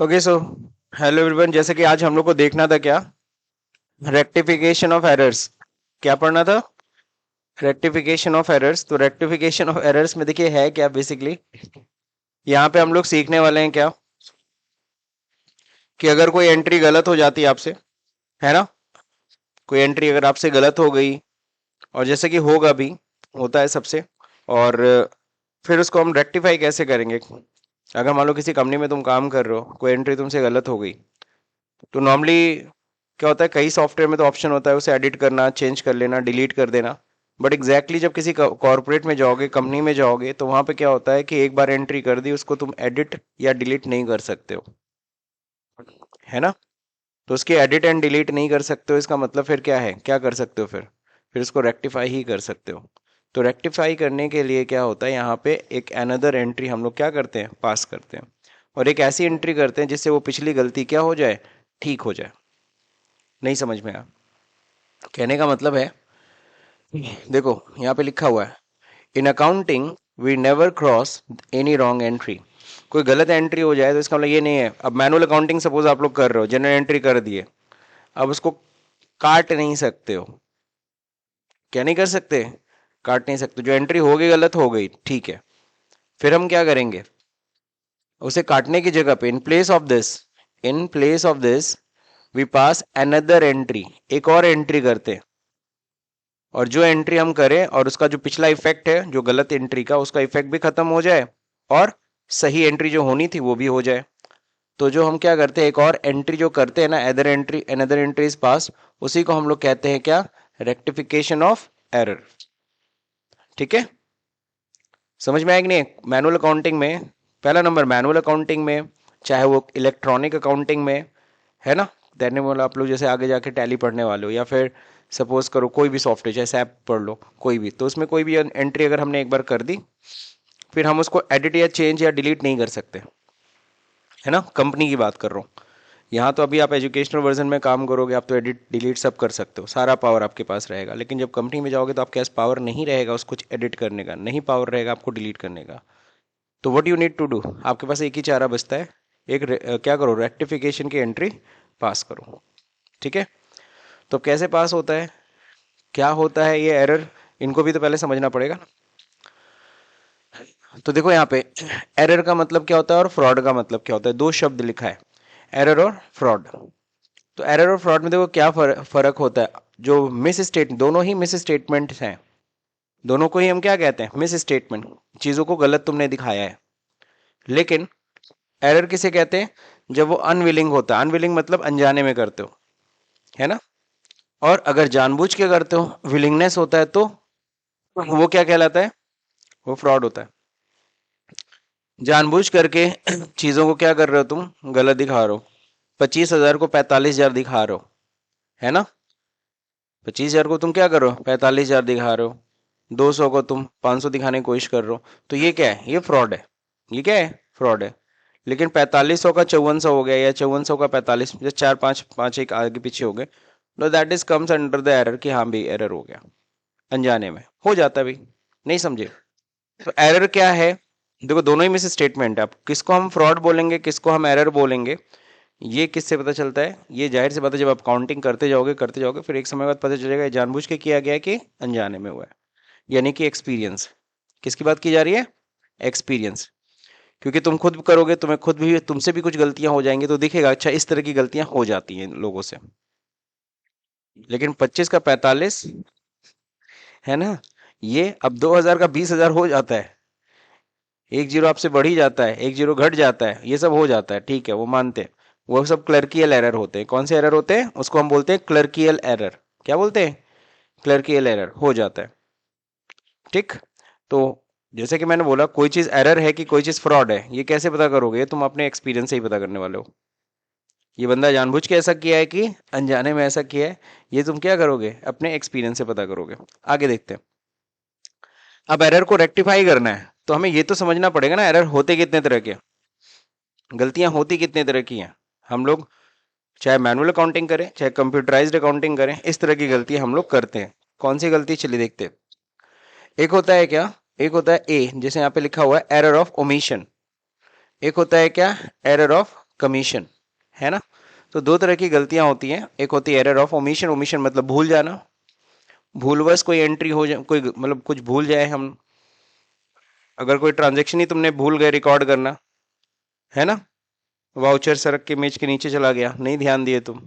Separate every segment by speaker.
Speaker 1: Okay so hello everyone. जैसे कि आज हम लोग को देखना था क्या, रेक्टिफिकेशन ऑफ एरर्स। क्या पढ़ना था? Rectification of errors. तो रेक्टिफिकेशन ऑफ एरर्स में देखिए है क्या बेसिकली, यहाँ पे हम लोग सीखने वाले हैं क्या कि अगर कोई एंट्री गलत हो जाती है आपसे, है ना, कोई एंट्री अगर आपसे गलत हो गई, और जैसे कि होगा भी, होता है सबसे, और फिर उसको हम रेक्टिफाई कैसे करेंगे। अगर मान लो किसी कंपनी में तुम काम कर रहे हो, कोई एंट्री तुमसे गलत हो गई, तो नॉर्मली क्या होता है, कई सॉफ्टवेयर में तो ऑप्शन होता है उसे एडिट करना, चेंज कर लेना, डिलीट कर देना। बट एग्जैक्टली जब किसी कॉर्पोरेट में जाओगे, कंपनी में जाओगे, तो वहां पे क्या होता है कि एक बार एंट्री कर दी, उसको तुम एडिट या डिलीट नहीं कर सकते हो, है ना। तो उसकी एडिट एंड डिलीट नहीं कर सकते हो, इसका मतलब फिर क्या है, क्या कर सकते हो फिर उसको रेक्टिफाई ही कर सकते हो। तो रेक्टिफाई करने के लिए क्या होता है, यहाँ पे एक अनदर एंट्री हम लोग क्या करते हैं, पास करते हैं, और एक ऐसी एंट्री करते हैं जिससे वो पिछली गलती क्या हो जाए, ठीक हो जाए। नहीं समझ में आया? कहने का मतलब है, देखो यहाँ पे लिखा हुआ है, in accounting we never cross any wrong entry. कोई गलत एंट्री हो जाए तो इसका मतलब ये नहीं है, अब मैनुअल अकाउंटिंग सपोज आप लोग कर रहे हो, जनरल एंट्री कर दिए, अब उसको काट नहीं सकते हो। क्या नहीं कर सकते? काट नहीं सकते। जो एंट्री हो गई गलत हो गई, ठीक है। फिर हम क्या करेंगे, उसे काटने की जगह पे in place of this we pass another entry, एक और एंट्री करते हैं। और जो एंट्री हम करें और उसका जो पिछला इफेक्ट है, जो गलत एंट्री का, उसका इफेक्ट भी खत्म हो जाए, और सही एंट्री जो होनी थी वो भी हो जाए। तो जो हम क्या करते हैं, एक और एंट्री जो करते हैं ना, अदर एंट्री इज पास, उसी को हम लोग कहते हैं क्या, रेक्टिफिकेशन ऑफ एरर। ठीक है, समझ में आया कि नहीं? मैनुअल अकाउंटिंग में पहला नंबर, मैनुअल अकाउंटिंग में, चाहे वो इलेक्ट्रॉनिक अकाउंटिंग में, है ना, देने वाला आप लोग जैसे आगे जाके टैली पढ़ने वाले हो, या फिर सपोज करो कोई भी सॉफ्टवेयर, जैसे ऐप पढ़ लो कोई भी, तो उसमें कोई भी एंट्री अगर हमने एक बार कर दी, फिर हम उसको एडिट या चेंज या डिलीट नहीं कर सकते, है ना। कंपनी की बात कर रहा हूँ। यहाँ तो अभी आप एजुकेशनल वर्जन में काम करोगे, आप तो एडिट डिलीट सब कर सकते हो, सारा पावर आपके पास रहेगा। लेकिन जब कंपनी में जाओगे तो आपके पास पावर नहीं रहेगा उसको एडिट करने का, नहीं पावर रहेगा आपको डिलीट करने का। तो what you need to do, आपके पास एक ही चारा बचता है, क्या करो, रेक्टिफिकेशन की एंट्री पास करो। ठीक है, तो कैसे पास होता है, क्या होता है ये एरर, इनको भी तो पहले समझना पड़ेगा। तो देखो यहाँ पे एरर का मतलब क्या होता है और फ्रॉड का मतलब क्या होता है, दो शब्द लिखा है, एरर और फ्रॉड। तो एरर और फ्रॉड में देखो क्या फर्क होता है। जो मिस स्टेट, दोनों ही मिस स्टेटमेंट हैं, दोनों को ही हम क्या कहते हैं, मिस स्टेटमेंट, चीजों को गलत तुमने दिखाया है। लेकिन एरर किसे कहते हैं, जब वो अनविलिंग होता है, अनविलिंग मतलब अनजाने में करते हो, है ना। और अगर जानबूझ के करते हो, विलिंगनेस होता है, तो वो क्या कहलाता है, वो फ्रॉड होता है। जानबूझ करके चीजों को क्या कर रहे हो तुम, गलत दिखा रहे हो। 25,000 को 45,000 दिखा रहे हो, है ना। 25,000 को तुम क्या कर रहे हो, 45,000 दिखा रहे हो। 200 को तुम 500 दिखाने की कोशिश कर रहे हो, तो ये क्या है, ये फ्रॉड है। ये क्या है, फ्रॉड है। लेकिन 4500 का 5400 हो गया, या 5400 का 45, जैसे चार पाँच पाँच एक आगे पीछे हो गए, know that is comes under the error, कि हाँ भी एरर हो गया, अनजाने में हो जाता भी। नहीं समझे? तो एरर क्या है, देखो दोनों ही में से स्टेटमेंट है, अब किसको हम फ्रॉड बोलेंगे, किसको हम एरर बोलेंगे, ये किससे पता चलता है, ये जाहिर सी बात है, जब आप काउंटिंग करते जाओगे फिर एक समय बाद पता चलेगा ये जानबूझ के किया गया है कि अनजाने में हुआ है। यानी कि एक्सपीरियंस, किसकी बात की जा रही है, एक्सपीरियंस। क्योंकि तुम खुद करोगे, तुम्हें खुद भी, तुमसे भी कुछ गलतियां हो जाएंगी, तो दिखेगा अच्छा इस तरह की गलतियां हो जाती हैं लोगों से। लेकिन 25 का 45, है ना, ये अब 2,000 का 20,000 हो जाता है, एक जीरो आपसे बढ़ ही जाता है, एक जीरो घट जाता है, ये सब हो जाता है, ठीक है, वो मानते हैं। वो सब क्लर्कियल एरर होते हैं। कौन से एरर होते हैं, उसको हम बोलते हैं क्लर्कियल एरर। क्या बोलते हैं, क्लर्कियल एरर हो जाता है। ठीक, तो जैसे कि मैंने बोला, कोई चीज एरर है कि कोई चीज फ्रॉड है, ये कैसे पता करोगे, ये तुम अपने एक्सपीरियंस से ही पता करने वाले हो। ये बंदा जानबूझ के ऐसा किया है कि अनजाने में ऐसा किया है, ये तुम क्या करोगे, अपने एक्सपीरियंस से पता करोगे। आगे देखते हैं। अब एरर को रेक्टिफाई करना है, तो हमें ये तो समझना पड़ेगा ना, एरर होते कितने तरह के, गलतियां होती कितने तरह की हैं। हम लोग चाहे मैनुअल अकाउंटिंग करें, चाहे कंप्यूटराइज्ड अकाउंटिंग करें, इस तरह की गलतियां हम लोग करते हैं। कौन सी गलती, चलिए देखते हैं। एक होता है क्या, एक होता है ए, जैसे यहाँ पे लिखा हुआ है एरर ऑफ ओमिशन। एक होता है क्या, एरर ऑफ कमीशन, है ना। तो दो तरह की गलतियां होती हैं, एक होती है एरर ऑफ ओमिशन, ओमिशन मतलब भूल जाना, भूलवश कोई एंट्री हो जाए, कोई मतलब कुछ भूल जाए हम, अगर कोई ट्रांजेक्शन ही तुमने भूल गए रिकॉर्ड करना, है ना, वाउचर सड़क के मेज के नीचे चला गया, नहीं ध्यान दिए तुम,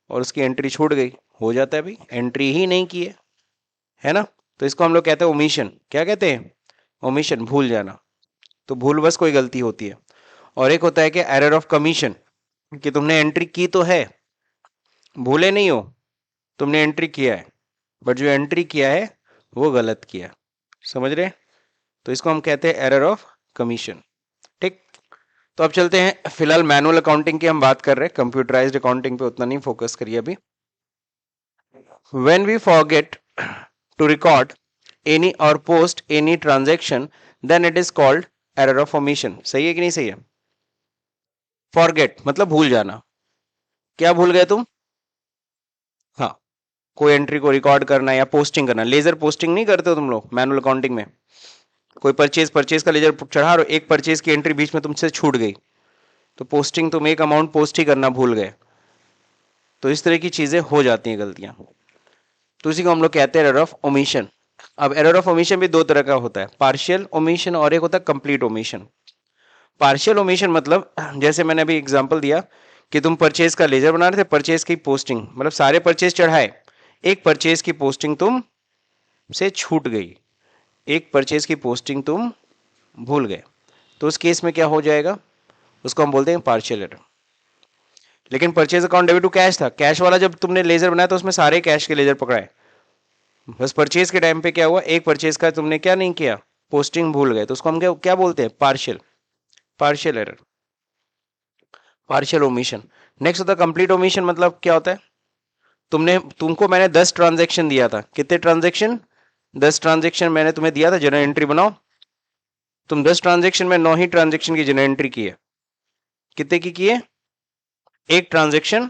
Speaker 1: और उसकी एंट्री छूट गई, हो जाता है भाई, एंट्री ही नहीं की है ना। तो इसको हम लोग कहते हैं ओमिशन, क्या कहते हैं, ओमिशन, भूल जाना। तो भूलवश कोई गलती होती है। और एक होता है कि एरर ऑफ कमीशन, कि तुमने एंट्री की तो है, भूले नहीं हो, तुमने एंट्री किया है, बट जो एंट्री किया है वो गलत किया, समझ रहे हैं? तो इसको हम कहते हैं एरर ऑफ कमीशन। ठीक। तो अब चलते हैं, फिलहाल मैनुअल अकाउंटिंग की हम बात कर रहे हैं, कंप्यूटराइज्ड अकाउंटिंग पे उतना नहीं फोकस करिए अभी। When we forget to record any or post any transaction, then it is called error of omission। सही है कि नहीं सही है? Forget मतलब भूल जाना, क्या भूल गए तुम? हाँ, कोई एंट्री को रिकॉर्ड करना या पोस्टिंग करना। लेजर पोस्टिंग नहीं करते हो तुम लोग मैनुअल अकाउंटिंग में? कोई परचेज परचेज का लेजर चढ़ा रहे हो, एक परचेज की एंट्री बीच में तुमसे छूट गई, तो पोस्टिंग तुम एक अमाउंट पोस्ट ही करना भूल गए। तो इस तरह की चीजें हो जाती हैं गलतियां, तो इसी को हम लोग कहते हैं एरर ऑफ ओमिशन। अब एरर ऑफ ओमिशन भी दो तरह का होता है, पार्शियल ओमिशन और एक होता है कंप्लीट ओमिशन। पार्शियल ओमिशन मतलब, जैसे मैंने अभी एग्जांपल दिया कि तुम परचेज का लेजर बना रहे थे, परचेज की पोस्टिंग मतलब सारे परचेज चढ़ाए, एक परचेज की पोस्टिंग तुम से छूट गई, एक परचेज की पोस्टिंग तुम भूल गए, तो उस केस में क्या हो जाएगा, उसको हम बोलते हैं पार्शियल एरर। लेकिन purchase account debit to cash था, कैश वाला जब तुमने लेजर बनाया तो उसमें सारे कैश के लेजर पकड़ाए, बस परचेज के टाइम पे क्या हुआ, एक परचेज का तुमने क्या नहीं किया, पोस्टिंग भूल गए, तो उसको हम क्या क्या बोलते हैं, partial, partial error, partial omission. Next होता है कंप्लीट ओमिशन, मतलब क्या होता है, तुमको मैंने 10 ट्रांजेक्शन दिया था, कितने ट्रांजेक्शन, 10 ट्रांजेक्शन मैंने तुम्हें दिया था, जनरल एंट्री बनाओ, तुम 10 ट्रांजेक्शन में 9 ही ट्रांजेक्शन की जनरल एंट्री की है, कितने की है, एक ट्रांजेक्शन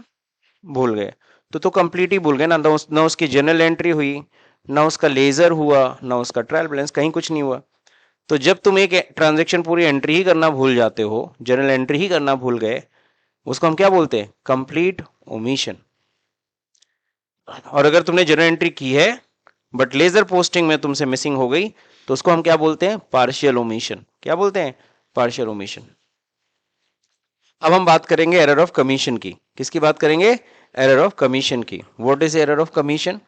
Speaker 1: भूल गए, तो कंप्लीट ही भूल गए ना, ना उसकी जनरल एंट्री हुई, ना उसका लेजर हुआ, ना उसका ट्रायल बैलेंस, कहीं कुछ नहीं हुआ। तो जब तुम एक ट्रांजेक्शन पूरी एंट्री ही करना भूल जाते हो, जनरल एंट्री ही करना भूल गए, उसको हम क्या बोलते हैं, कंप्लीट ओमिशन। और अगर तुमने जनरल एंट्री की है बट लेजर पोस्टिंग में तुमसे मिसिंग हो गई, तो उसको हम क्या बोलते हैं, पार्शियल ओमिशन। क्या बोलते हैं, पार्शियल ओमिशन। अब हम बात करेंगे एरर ऑफ कमीशन की, किसकी बात करेंगे, एरर ऑफ कमीशन की। What is error of commission,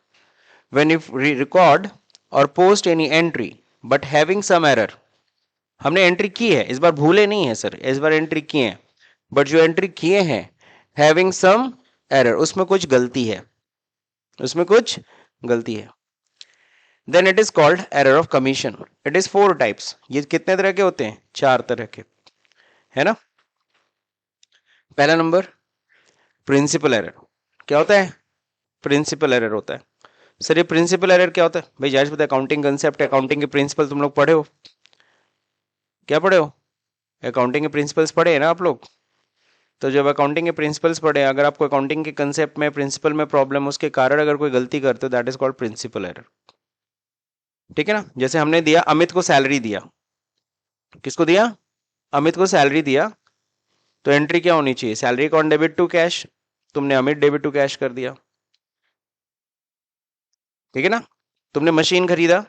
Speaker 1: when you record और post any entry but having some error, हमने एंट्री की है, इस बार भूले नहीं है सर, इस बार एंट्री किए हैं, बट जो एंट्री किए हैं हैविंग सम एरर, उसमें कुछ गलती है, उसमें कुछ गलती है, then it is called error of commission. It is 4 types. ये कितने तरह के होते हैं, 4 तरह के, है ना। पहला नंबर, प्रिंसिपल एरर। क्या होता है, प्रिंसिपल एरर होता है। सर ये प्रिंसिपल एरर क्या होता है, भाई जाहिर सी बात है, अकाउंटिंग कंसेप्ट, अकाउंटिंग के प्रिंसिपल तुम लोग पढ़े हो, क्या पढ़े हो, अकाउंटिंग के प्रिंसिपल्स पढ़े हैं ना आप लोग। तो जब अकाउंटिंग के प्रिंसिपल्स पढ़े, अगर आपको अकाउंटिंग के कंसेप्ट में प्रिंसिपल में प्रॉब्लम, उसके कारण अगर कोई गलती करते हो, that is called principle error. ठीक है ना। जैसे हमने दिया, अमित को सैलरी दिया, किसको दिया, अमित को सैलरी दिया, तो एंट्री क्या होनी चाहिए, salary account debit to cash, तुमने अमित डेबिट टू कैश कर दिया, ठीक है ना। तुमने मशीन खरीदा,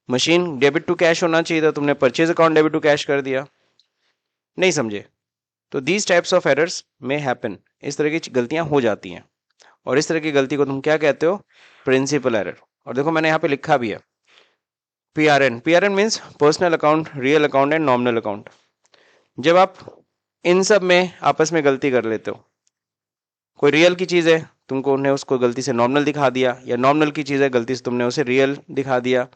Speaker 1: मशीन डेबिट टू कैश होना चाहिए था, तुमने purchase account debit to cash कर दिया, नहीं समझे। तो these types of errors may happen, इस तरह की गलतियां हो जाती हैं, और इस तरह की गलती को तुम क्या कहते हो, प्रिंसिपल एरर। और देखो मैंने यहां पे लिखा भी है, PRN, PRN means personal account, real account and nominal account. जब आप इन सब में आपस में गलती कर लेते हो, कोई रियल की चीज है, तुमको उन्हें उसको गलती से नॉमिनल दिखा दिया, या नॉमिनल की चीज है, गलती से तुमने उसे रियल दिखा दिया,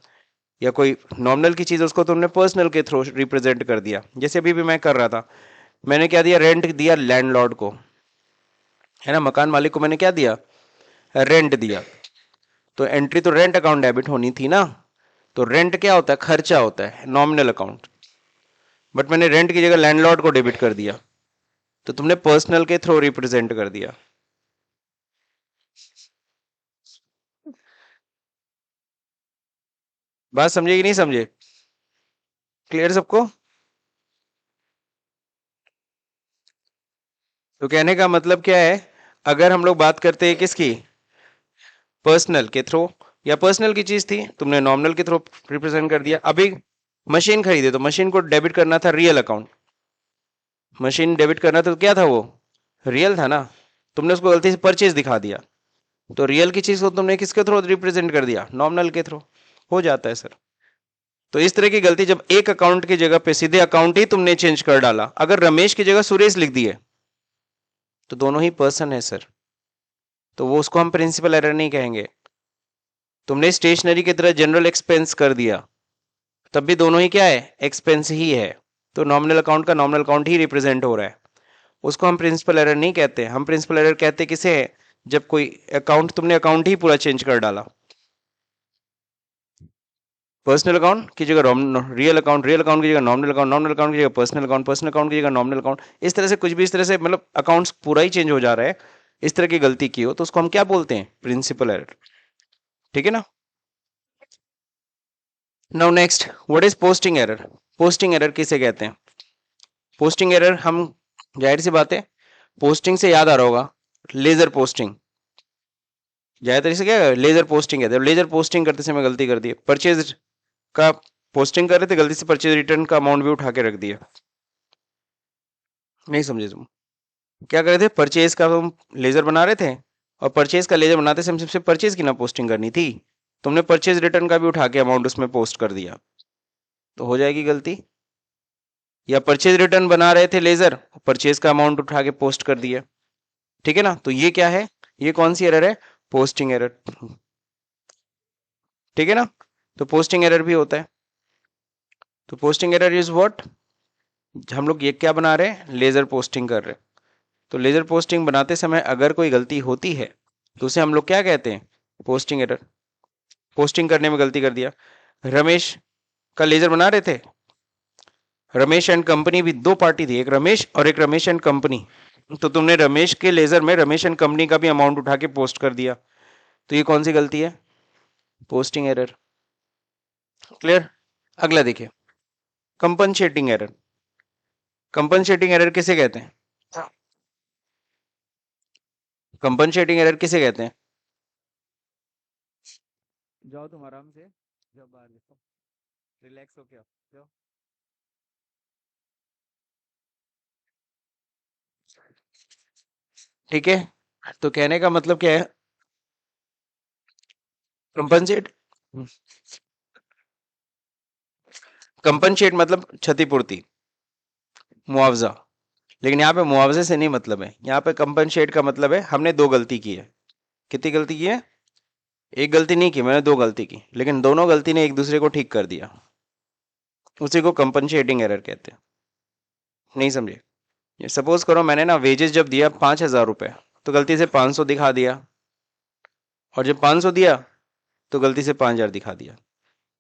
Speaker 1: या कोई नॉमिनल की चीज है उसको तुमने पर्सनल के थ्रू रिप्रेजेंट कर दिया। जैसे अभी भी मैं कर रहा था, मैंने क्या दिया, रेंट दिया लैंडलॉर्ड को, है ना, मकान मालिक को मैंने क्या दिया, रेंट दिया, तो एंट्री तो रेंट अकाउंट डेबिट होनी थी ना। तो रेंट क्या होता है, खर्चा होता है, नॉमिनल अकाउंट, बट मैंने रेंट की जगह लैंडलॉर्ड को डेबिट कर दिया, तो तुमने पर्सनल के थ्रू रिप्रेजेंट कर दिया। बात समझे कि नहीं समझे, क्लियर सबको। तो कहने का मतलब क्या है, अगर हम लोग बात करते हैं किसकी, पर्सनल के थ्रू, या पर्सनल की चीज थी तुमने नॉमिनल के थ्रू रिप्रेजेंट कर दिया। अभी मशीन खरीदे तो मशीन को डेबिट करना था रियल अकाउंट, मशीन डेबिट करना था तो क्या था वो, रियल था ना, तुमने उसको गलती से परचेज दिखा दिया, तो रियल की चीज को तुमने किसके थ्रू रिप्रेजेंट कर दिया, नॉमिनल के थ्रू, हो जाता है सर। तो इस तरह की गलती, जब एक अकाउंट की जगह पे सीधे अकाउंट ही तुमने चेंज कर डाला, अगर रमेश की जगह सुरेश लिख दिए तो दोनों ही पर्सन है सर, तो वो उसको हम प्रिंसिपल एरर नहीं कहेंगे। तुमने स्टेशनरी की तरह जनरल एक्सपेंस कर दिया, तब भी दोनों ही क्या है, एक्सपेंस ही है, तो नॉमिनल अकाउंट का नॉमिनल अकाउंट ही रिप्रेजेंट हो रहा है, उसको हम प्रिंसिपल एरर नहीं कहते। हम प्रिंसिपल एरर कहते किसे है, जब कोई अकाउंट, तुमने अकाउंट ही पूरा चेंज कर डाला, पर्सनल अकाउंट की जगह रियल अकाउंट, रियल अकाउंट की जगह नॉमिनल अकाउंट, नॉमिनल अकाउंट की जगह पर्सनल अकाउंट, पर्सनल अकाउंट की जगह नॉमिनल अकाउंट, इस तरह से कुछ भी, इस तरह से मतलब अकाउंट्स पूरा ही चेंज हो जा रहा है, इस तरह की गलती की हो तो उसको हम क्या बोलते हैं, प्रिंसिपल एरर। ठीक है ना। Now next, what is posting error. Posting error किसे कहते हैं, पोस्टिंग एरर हम, जाहिर सी बात है, पोस्टिंग से याद आ रहा होगा, लेजर पोस्टिंग, ज्यादातर इसे क्या लेजर पोस्टिंग कहते हैं। लेजर पोस्टिंग करते समय गलती कर दी, परचेज का पोस्टिंग कर रहे थे, गलती से परचेज रिटर्न का अमाउंट भी उठा के रख दिया, नहीं समझे तुम, क्या कर रहे थे, परचेज का हम लेजर बना रहे थे, और परचेज का लेजर बनाते समय सबसे परचेज की ना पोस्टिंग करनी थी, तुमने परचेज रिटर्न का भी उठा के अमाउंट उसमें पोस्ट कर दिया, तो हो जाएगी गलती। या परचेज रिटर्न बना रहे थे लेजर, परचेज का अमाउंट उठा के पोस्ट कर दिया, ठीक है ना, तो ये क्या है, ये कौन सी एरर है, पोस्टिंग एरर, ठीक है ना। तो पोस्टिंग एरर भी होता है, तो पोस्टिंग एरर इज व्हाट, हम लोग ये क्या बना रहे हैं, लेजर पोस्टिंग कर रहे हैं, तो लेजर पोस्टिंग बनाते समय अगर कोई गलती होती है तो उसे हम लोग क्या कहते हैं, पोस्टिंग एरर। पोस्टिंग करने में गलती कर दिया, रमेश का लेजर बना रहे थे, रमेश एंड कंपनी भी दो पार्टी थी, एक रमेश और एक रमेश एंड कंपनी, तो तुमने रमेश के लेजर में रमेश एंड कंपनी का भी अमाउंट उठा के पोस्ट कर दिया, तो ये कौन सी गलती है, पोस्टिंग एरर। क्लियर। अगला देखिए, कंपनसेटिंग एरर। कंपनसेटिंग एरर किसे कहते हैं, कंपनसेटिंग एरर किसे कहते हैं, जाओ तुम आराम से, जब बाहर देखो, रिलैक्स हो क्या, जाओ। ठीक है, तो कहने का मतलब क्या है, कंपनसेट, कंपनसेट मतलब क्षतिपूर्ति, मुआवजा, लेकिन यहाँ पे मुआवजे से नहीं मतलब है, यहाँ पे कंपनसेट का मतलब है हमने दो गलती की है। कितनी गलती की है, एक गलती नहीं की मैंने, दो गलती की, लेकिन दोनों गलती ने एक दूसरे को ठीक कर दिया, उसी को कंपनसेटिंग एरर कहते हैं। नहीं समझे, सपोज करो मैंने ना वेजेस जब दिया 5,000 रुपए, तो गलती से 500 दिखा दिया, और जब 500 दिया तो गलती से 5,000 दिखा दिया,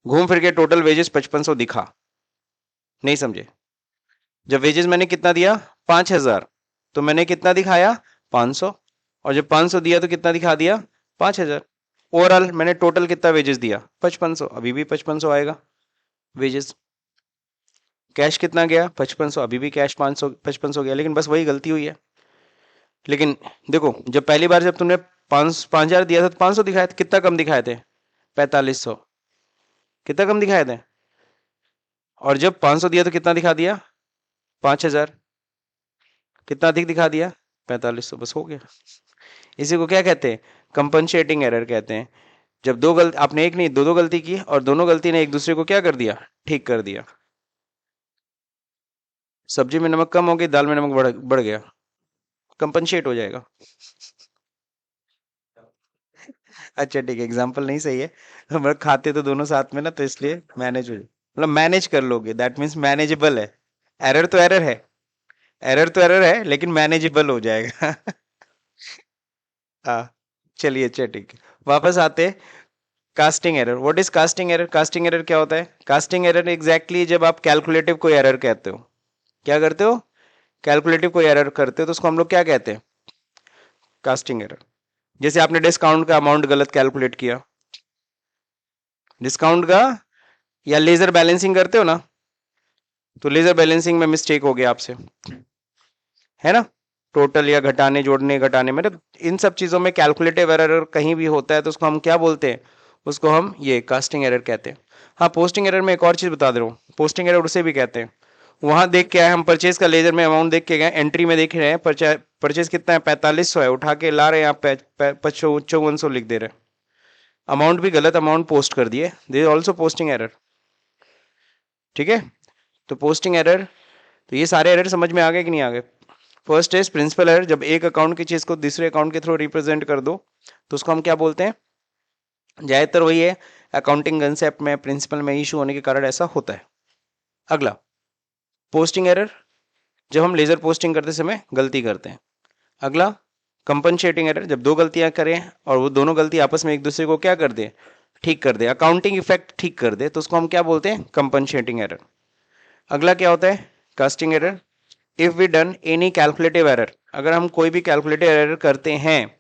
Speaker 1: घूम फिर के टोटल वेजेस 5500 दिखा, नहीं समझे। जब वेजेस मैंने कितना दिया, 5,000, तो मैंने कितना दिखाया, 500, और जब 500 दिया तो कितना दिखा दिया, 5,000। ओवरऑल मैंने टोटल कितना वेजेस दिया, 5500, अभी भी 5500 आएगा वेजेस। कैश कितना गया, 5500, अभी भी कैश 500 5500 गया, लेकिन बस वही गलती हुई है। लेकिन देखो, जब पहली बार जब तुमने 5,000 दिया था तो 500 दिखाए थे, कितना कम दिखाए थे, 4500, कितना कम दिखाए थे, और जब 500 दिया तो कितना दिखा दिया, 5,000, कितना अधिक दिखा दिया, 4500, बस हो गया। इसी को क्या कहते हैं, कंपनसेटिंग एरर कहते हैं। जब दो गलती, आपने एक नहीं दो दो गलती की, और दोनों गलती ने एक दूसरे को क्या कर दिया, ठीक कर दिया। सब्जी में नमक कम हो गई, दाल में नमक बढ़ गया, कंपनसेट हो जाएगा। अच्छा ठीक है, एग्जाम्पल नहीं सही है, हम लोग खाते तो दोनों साथ में ना, तो इसलिए मैनेज हो, मतलब मैनेज कर लोगे, दैट मीन्स मैनेजेबल है। एरर तो एरर है, एरर तो एरर है, लेकिन मैनेजेबल हो जाएगा। हाँ, चलिए अच्छा ठीक है, वापस आते, casting error. What is casting error, casting error क्या होता है, कास्टिंग एरर एग्जैक्टली जब आप कैलकुलेटिव कोई एरर कहते हो, क्या करते हो, कैलकुलेटिव कोई एरर करते हो तो उसको हम लोग क्या कहते हैं, कास्टिंग एरर। जैसे आपने डिस्काउंट का अमाउंट गलत कैलकुलेट किया, डिस्काउंट का, या लेजर बैलेंसिंग करते हो ना, तो लेजर बैलेंसिंग में मिस्टेक हो गया आपसे, है ना, टोटल या घटाने जोड़ने घटाने, मतलब इन सब चीज़ों में कैलकुलेटिव एरर कहीं भी होता है तो उसको हम क्या बोलते हैं? उसको हम ये कास्टिंग एरर कहते हैं। हाँ, पोस्टिंग एरर में एक और चीज़ बता दे रहा हूँ, पोस्टिंग एरर उसे भी कहते हैं। वहां देख के आए हम, परचेज का लेजर में अमाउंट देख के गए, एंट्री में देख रहे हैं परचेज कितना है, 4500 है, उठा के ला रहे हैं आप 5500 लिख दे रहे हैं, अमाउंट भी गलत अमाउंट पोस्ट कर दिए, दिस ऑल्सो पोस्टिंग एरर। ठीक है, तो पोस्टिंग एरर, तो ये सारे एरर समझ में आ गए कि नहीं आ गए? फर्स्ट इज प्रिंसिपल एरर, जब एक अकाउंट की चीज को दूसरे अकाउंट के थ्रू रिप्रेजेंट कर दो तो उसको हम क्या बोलते हैं? ज्यादातर वही है, अकाउंटिंग कंसेप्ट में प्रिंसिपल में इशू होने के कारण ऐसा होता है। अगला पोस्टिंग एरर, जब हम लेजर पोस्टिंग करते समय गलती करते हैं। अगला कंपनसेटिंग एरर, जब दो गलतियां करें और वो दोनों गलती आपस में एक दूसरे को क्या कर दे, ठीक कर दे, अकाउंटिंग इफेक्ट ठीक कर दे, तो उसको हम क्या बोलते हैं? Compensating error. अगला क्या होता है? Casting error. If we done any calculative error, अगर हम कोई भी कैलकुलेटिव एरर करते हैं,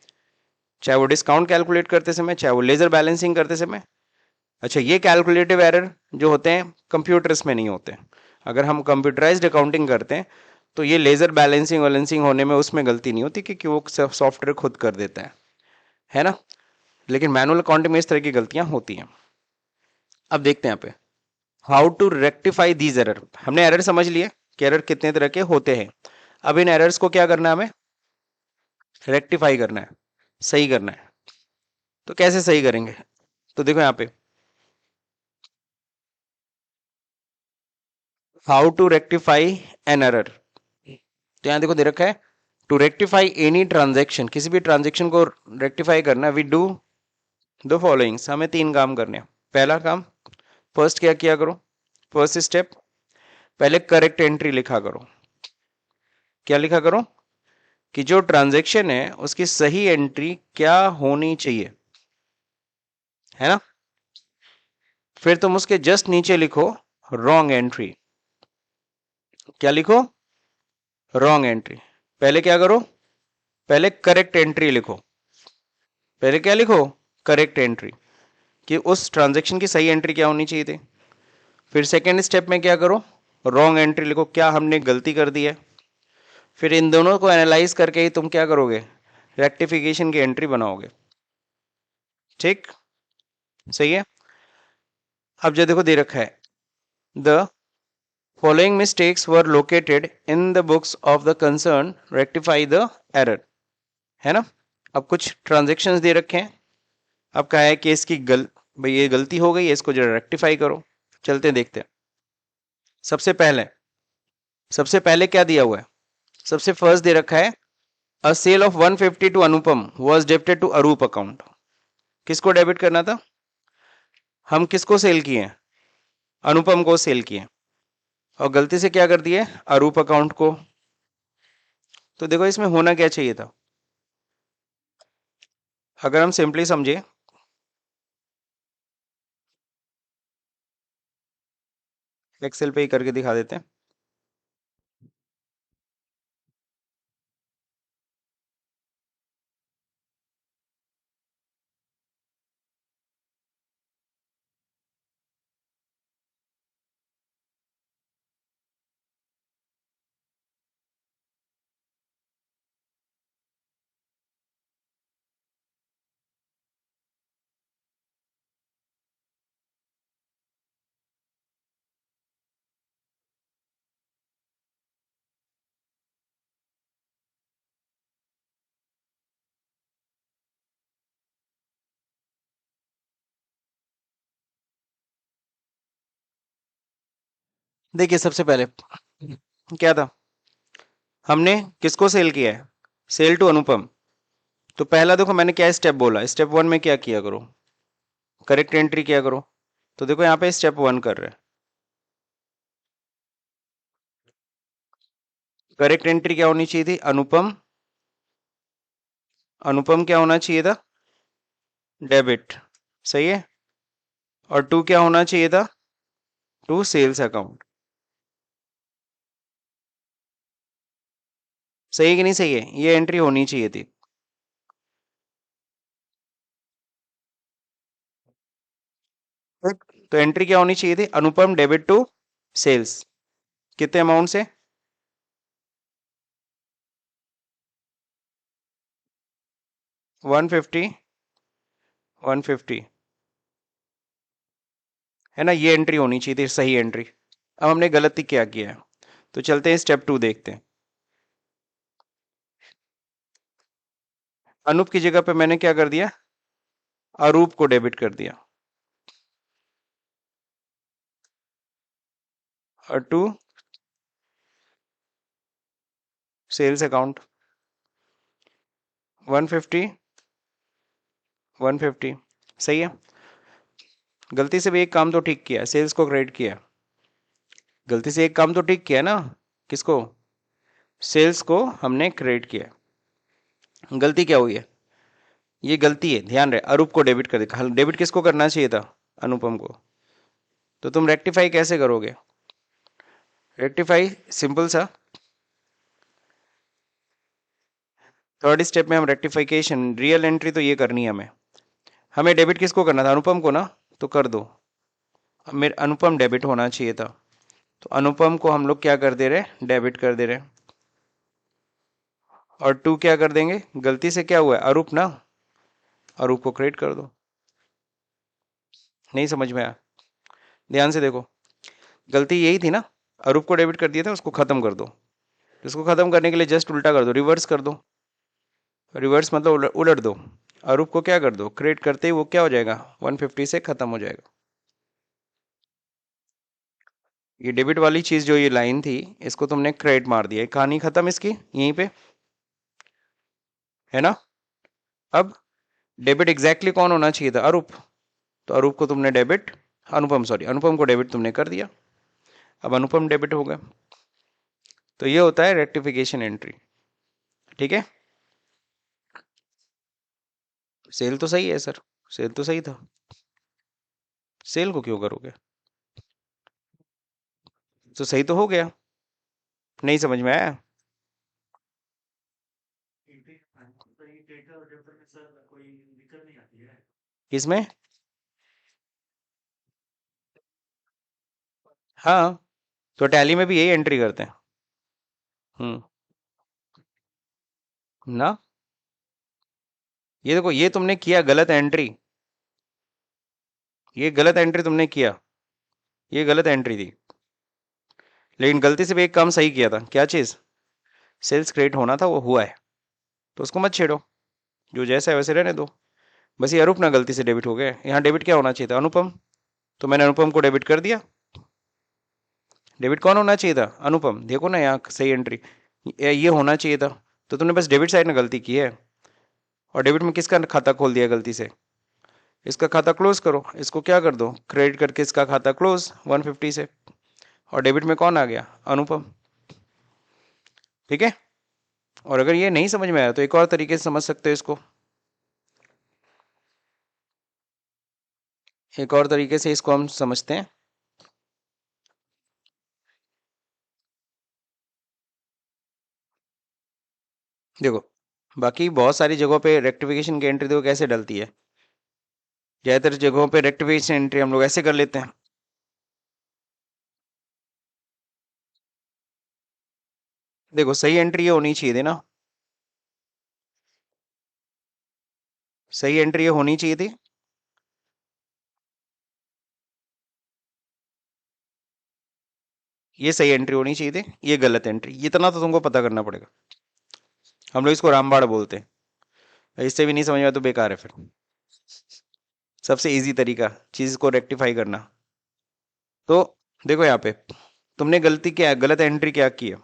Speaker 1: चाहे वो डिस्काउंट कैलकुलेट करते समय, चाहे वो लेजर बैलेंसिंग करते समय। अच्छा, ये कैलकुलेटिव एरर जो होते हैं कंप्यूटर्स में नहीं होते, अगर हम कंप्यूटराइज्ड अकाउंटिंग करते हैं तो ये लेजर बैलेंसिंग वैलेंसिंग होने में उसमें गलती नहीं होती, क्योंकि वो सॉफ्टवेयर खुद कर देता है ना। लेकिन मैनुअल अकाउंटिंग में इस तरह की गलतियां होती हैं। अब देखते हैं यहाँ पे how to rectify these error. हमने एरर समझ लिए कि एरर कितने तरह के होते हैं। अब इन एरर्स को क्या करना है? हमें रेक्टिफाई करना है, सही करना है। तो कैसे सही करेंगे? तो देखो यहाँ पे how to rectify an error, तो यहाँ देखो दे रखा है टू रेक्टिफाई एनी ट्रांजेक्शन, किसी भी ट्रांजेक्शन को रेक्टिफाई करना, वी डू दो फॉलोइंग्स, हमें तीन काम करने हैं। पहला काम, फर्स्ट क्या किया करो, फर्स्ट स्टेप, पहले करेक्ट एंट्री लिखा करो। क्या लिखा करो? कि जो ट्रांजेक्शन है उसकी सही एंट्री क्या होनी चाहिए, है ना। फिर तुम उसके जस्ट नीचे लिखो रॉन्ग एंट्री। क्या लिखो? Wrong entry. पहले क्या करो? पहले करेक्ट एंट्री लिखो। पहले क्या लिखो? करेक्ट एंट्री, कि उस ट्रांजेक्शन की सही एंट्री क्या होनी चाहिए थी। फिर सेकेंड स्टेप में क्या करो? रॉन्ग एंट्री लिखो, क्या हमने गलती कर दी है। फिर इन दोनों को एनालाइज करके ही तुम क्या करोगे? रेक्टिफिकेशन की एंट्री बनाओगे। ठीक, सही है। अब जो देखो दे रखा है the following mistakes were located in the books of the concern, rectify the error, है ना। अब कुछ ट्रांजेक्शन्स दे रखे हैं, अब कहा है कि इसकी भाई ये गलती हो गई है, इसको जरा रेक्टिफाई करो। चलते हैं देखते हैं। सबसे पहले सबसे पहले क्या दिया हुआ है? सबसे फर्स्ट दे रखा है a sale of 150 to Anupam was debited to Arup account. किसको डेबिट करना था? हम किसको सेल किए? अनुपम को सेल किए, और गलती से क्या कर दिए? अरूप अकाउंट को। तो देखो इसमें होना क्या चाहिए था, अगर हम सिंपली समझे, एक्सेल पे ही करके दिखा देते हैं। देखिए सबसे पहले क्या था, हमने किसको सेल किया है? सेल टू अनुपम। तो पहला देखो मैंने क्या स्टेप बोला, स्टेप वन में क्या किया करो? करेक्ट एंट्री किया करो। तो देखो यहाँ पे स्टेप वन कर रहे हैं, करेक्ट एंट्री क्या होनी चाहिए थी? अनुपम, अनुपम क्या होना चाहिए था? डेबिट, सही है। और टू क्या होना चाहिए था? To sales account. सही है कि नहीं सही है? ये एंट्री होनी चाहिए थी। तो एंट्री क्या होनी चाहिए थी? अनुपम डेबिट टू सेल्स, कितने अमाउंट से? 150 150 है ना, ये एंट्री होनी चाहिए थी सही एंट्री। अब हमने गलती क्या किया है, तो चलते हैं स्टेप 2 देखते हैं। अनूप की जगह पे मैंने क्या कर दिया, अरूप को डेबिट कर दिया। और टू सेल्स अकाउंट 150 150 सही है। गलती से भी एक काम तो ठीक किया, सेल्स को क्रेडिट किया। गलती से एक काम तो ठीक किया ना, किसको, सेल्स को हमने क्रेडिट किया। गलती क्या हुई है, ये गलती है, ध्यान रहे, अरूप को डेबिट कर दिया। डेबिट किसको करना चाहिए था, अनुपम को। तो तुम रेक्टिफाई कैसे करोगे, रेक्टिफाई सिंपल सा, थर्ड स्टेप में हम रेक्टिफिकेशन, रियल एंट्री तो ये करनी है हमें। हमें डेबिट किसको करना था, अनुपम को ना, तो कर दो। अब मेरे अनुपम डेबिट होना चाहिए था, तो अनुपम को हम लोग क्या कर दे रहे, डेबिट कर दे रहे। और टू क्या कर देंगे, गलती से क्या हुआ है, अरूप ना, अरूप को क्रेडिट कर दो। नहीं समझ में आया, ध्यान से देखो, गलती यही थी ना, अरूप को डेबिट कर दिया था, उसको खत्म कर दो। इसको खत्म करने के लिए जस्ट उल्टा कर दो, रिवर्स कर दो। रिवर्स मतलब उलट दो। अरूप को क्या कर दो, क्रेडिट करते ही वो क्या हो जाएगा, 150 से खत्म हो जाएगा। ये डेबिट वाली चीज जो ये लाइन थी, इसको तुमने क्रेडिट मार दिया, कहानी खत्म इसकी यहीं पे, है ना। अब डेबिट एग्जैक्टली कौन होना चाहिए था, अरूप। तो अरूप को तुमने डेबिट, अनुपम सॉरी, अनुपम को डेबिट तुमने कर दिया। अब अनुपम डेबिट हो गया। तो ये होता है रेक्टिफिकेशन एंट्री, ठीक है। सेल तो सही है सर, सेल तो सही था, सेल को क्यों करोगे, तो सही तो हो गया। नहीं समझ में आया, किसमें, हाँ, तो टैली में भी यही एंट्री करते हैं। हम्म, ना, ये देखो, ये तुमने किया गलत एंट्री, ये गलत एंट्री तुमने किया, ये गलत एंट्री थी। लेकिन गलती से भी एक काम सही किया था, क्या चीज, सेल्स क्रिएट होना था, वो हुआ है, तो उसको मत छेड़ो, जो जैसा है वैसे रहने दो। बस ये अरूप ना गलती से डेबिट हो गए, यहाँ डेबिट क्या होना चाहिए था, अनुपम। तो मैंने अनुपम को डेबिट कर दिया। डेबिट कौन होना चाहिए था, अनुपम, देखो ना यहाँ सही एंट्री, ये होना चाहिए था। तो तुमने बस डेबिट साइड में गलती की है। और डेबिट में किसका खाता खोल दिया गलती से, इसका खाता क्लोज करो, इसको क्या कर दो, क्रेडिट करके इसका खाता क्लोज 150 से। और डेबिट में कौन आ गया, अनुपम, ठीक है। और अगर ये नहीं समझ में आया तो एक और तरीके से समझ सकते हो इसको, एक और तरीके से इसको हम समझते हैं। देखो, बाकी बहुत सारी जगहों पे रेक्टिफिकेशन की एंट्री देखो कैसे डलती है, ज्यादातर जगहों पे रेक्टिफिकेशन एंट्री हम लोग ऐसे कर लेते हैं। देखो सही एंट्री ये होनी चाहिए थी ना, सही एंट्री ये होनी चाहिए थी। ये सही एंट्री होनी चाहिए थी, ये गलत एंट्री, इतना तो तुमको पता करना पड़ेगा। हम लोग इसको रामबाड़ बोलते हैं, इससे भी नहीं समझ में आया तो बेकार है फिर। सबसे इजी तरीका चीज को रेक्टिफाई करना। तो देखो यहाँ पे तुमने गलती क्या है, गलत एंट्री क्या की है,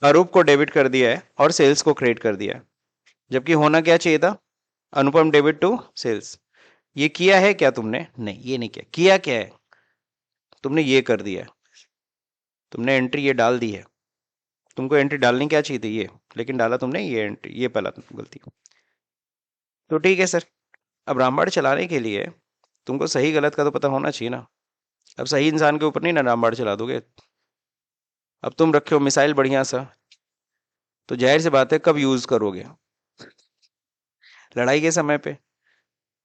Speaker 1: अरूप को डेबिट कर दिया है और सेल्स को क्रेडिट कर दिया है। जबकि होना क्या चाहिए था, अनुपम डेबिट टू सेल्स। ये किया है क्या तुमने, नहीं ये नहीं किया, किया क्या है, तुमने ये कर दिया है, तुमने एंट्री ये डाल दी है। तुमको एंट्री डालनी क्या चाहिए थी ये, लेकिन डाला तुमने ये एंट्री, ये पहला गलती। तो ठीक है सर, अब रामबाड़ चलाने के लिए तुमको सही गलत का तो पता होना चाहिए ना। अब सही इंसान के ऊपर नहीं ना रामबाड़ चला दोगे। अब तुम रखे हो मिसाइल बढ़िया सा, तो जाहिर सी बात है कब यूज करोगे, लड़ाई के समय पे।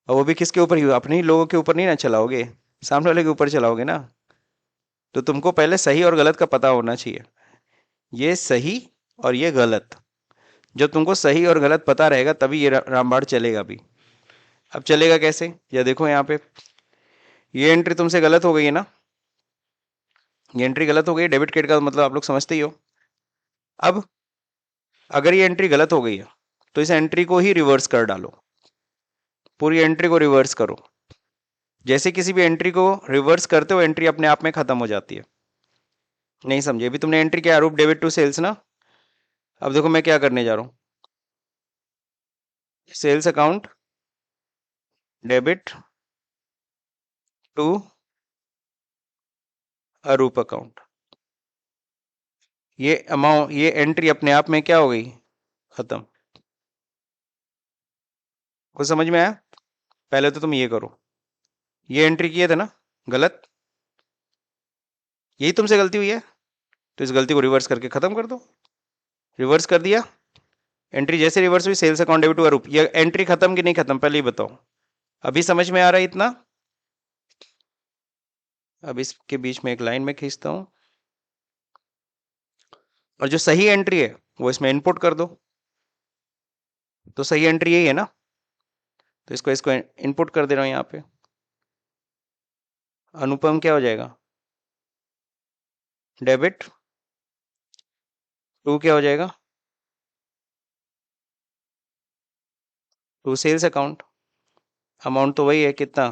Speaker 1: और वो भी किसके ऊपर, अपने ही लोगों के ऊपर नहीं ना चलाओगे, सामने वाले के ऊपर चलाओगे ना। तो तुमको पहले सही और गलत का पता होना चाहिए, ये सही और ये गलत। जब तुमको सही और गलत पता रहेगा तभी ये रामबाण चलेगा भी। अब चलेगा कैसे, या देखो यहाँ पे ये एंट्री तुमसे गलत हो गई है ना, ये एंट्री गलत हो गई है, डेबिट क्रेडिट का मतलब आप लोग समझते ही हो। अब अगर ये एंट्री गलत हो गई है तो इस एंट्री को ही रिवर्स कर डालो, पूरी एंट्री को रिवर्स करो। जैसे किसी भी एंट्री को रिवर्स करते हो एंट्री अपने आप में खत्म हो जाती है। नहीं समझे, अभी तुमने एंट्री क्या, रूप डेबिट टू सेल्स ना। अब देखो मैं क्या करने जा रहा हूं, sales account debit to Arup account. ये अमाउंट, ये एंट्री अपने आप में क्या हो गई, खत्म। कुछ समझ में आया? पहले तो तुम ये करो, ये एंट्री किए थे ना गलत, यही तुमसे गलती हुई है, तो इस गलती को रिवर्स करके खत्म कर दो। रिवर्स कर दिया, एंट्री जैसे रिवर्स हुई सेल्स अकाउंट डेबिट टू अरूप, ये एंट्री खत्म कि नहीं खत्म पहले ही बताओ। अभी समझ में आ रहा है इतना? अब इसके बीच में एक लाइन में खींचता हूं, और जो सही एंट्री है वो इसमें इनपुट कर दो। तो सही एंट्री यही है ना, तो इसको इसको इनपुट कर दे रहा हूं यहाँ पे। अनुपम क्या हो जाएगा, डेबिट टू क्या हो जाएगा, टू सेल्स अकाउंट। अमाउंट तो वही है कितना,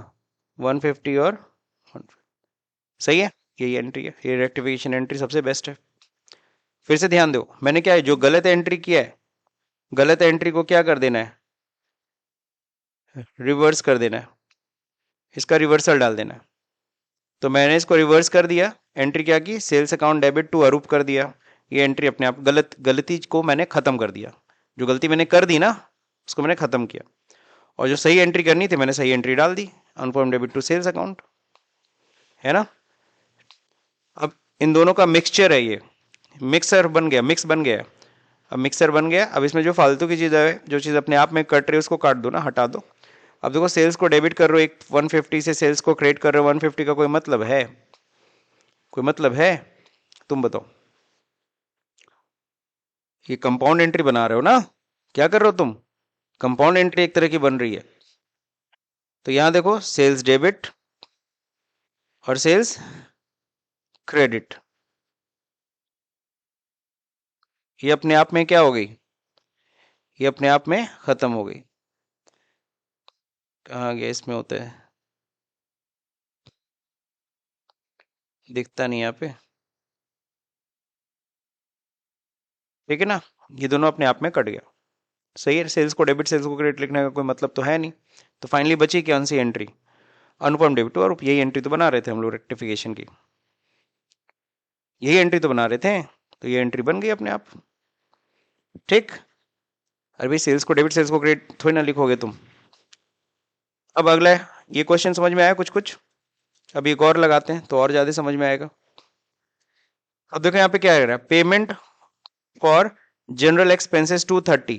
Speaker 1: 150 और 150। सही है, यही एंट्री है, ये रेक्टिफिकेशन एंट्री सबसे बेस्ट है। फिर से ध्यान दो, मैंने क्या है, जो गलत एंट्री किया है, गलत एंट्री को क्या कर देना है, रिवर्स कर देना है, इसका रिवर्सल डाल देना है। तो मैंने इसको रिवर्स कर दिया, एंट्री क्या की, सेल्स अकाउंट डेबिट टू अरूप कर दिया। ये एंट्री अपने आप गलती को मैंने खत्म कर दिया, जो गलती मैंने कर दी ना उसको मैंने खत्म किया, और जो सही एंट्री करनी थी मैंने सही एंट्री डाल दी, अनुपम डेबिट टू सेल्स अकाउंट, है ना। अब इन दोनों का मिक्सचर है ये, मिक्सर बन गया, मिक्स बन गया। अब मिक्सर बन गया, अब इसमें जो फालतू की चीज़ है, जो चीज़ अपने आप में कट रही है उसको काट दो ना, हटा दो। अब देखो सेल्स को डेबिट कर रहे हो, एक 150 से सेल्स को क्रेडिट कर रहे हो 150 का कोई मतलब है, कोई मतलब है, तुम बताओ। ये कंपाउंड एंट्री बना रहे हो ना, क्या कर रहे हो तुम, कंपाउंड एंट्री एक तरह की बन रही है। तो यहां देखो सेल्स डेबिट और सेल्स क्रेडिट, ये अपने आप में क्या हो गई, ये अपने आप में खत्म हो गई। कहाँ गया, इसमें होता है, दिखता नहीं यहाँ पे, ठीक है ना। ये दोनों अपने आप में कट गया, सही है। सेल्स को डेबिट सेल्स को क्रेडिट लिखने का कोई मतलब तो है नहीं। तो फाइनली बची कौन सी एंट्री, अनुपम डेबिट और यही एंट्री तो बना रहे थे हम लोग रेक्टिफिकेशन की, यही एंट्री तो बना रहे थे, तो ये एंट्री बन गई अपने आप, ठीक। अरे भाई सेल्स को डेबिट सेल्स को क्रेडिट थोड़ी ना लिखोगे तुम। अब अगला है, ये क्वेश्चन समझ में आया कुछ कुछ, अब एक और लगाते हैं तो और ज्यादा समझ में आएगा। अब देखो यहाँ पे क्या है, payment for general expenses 230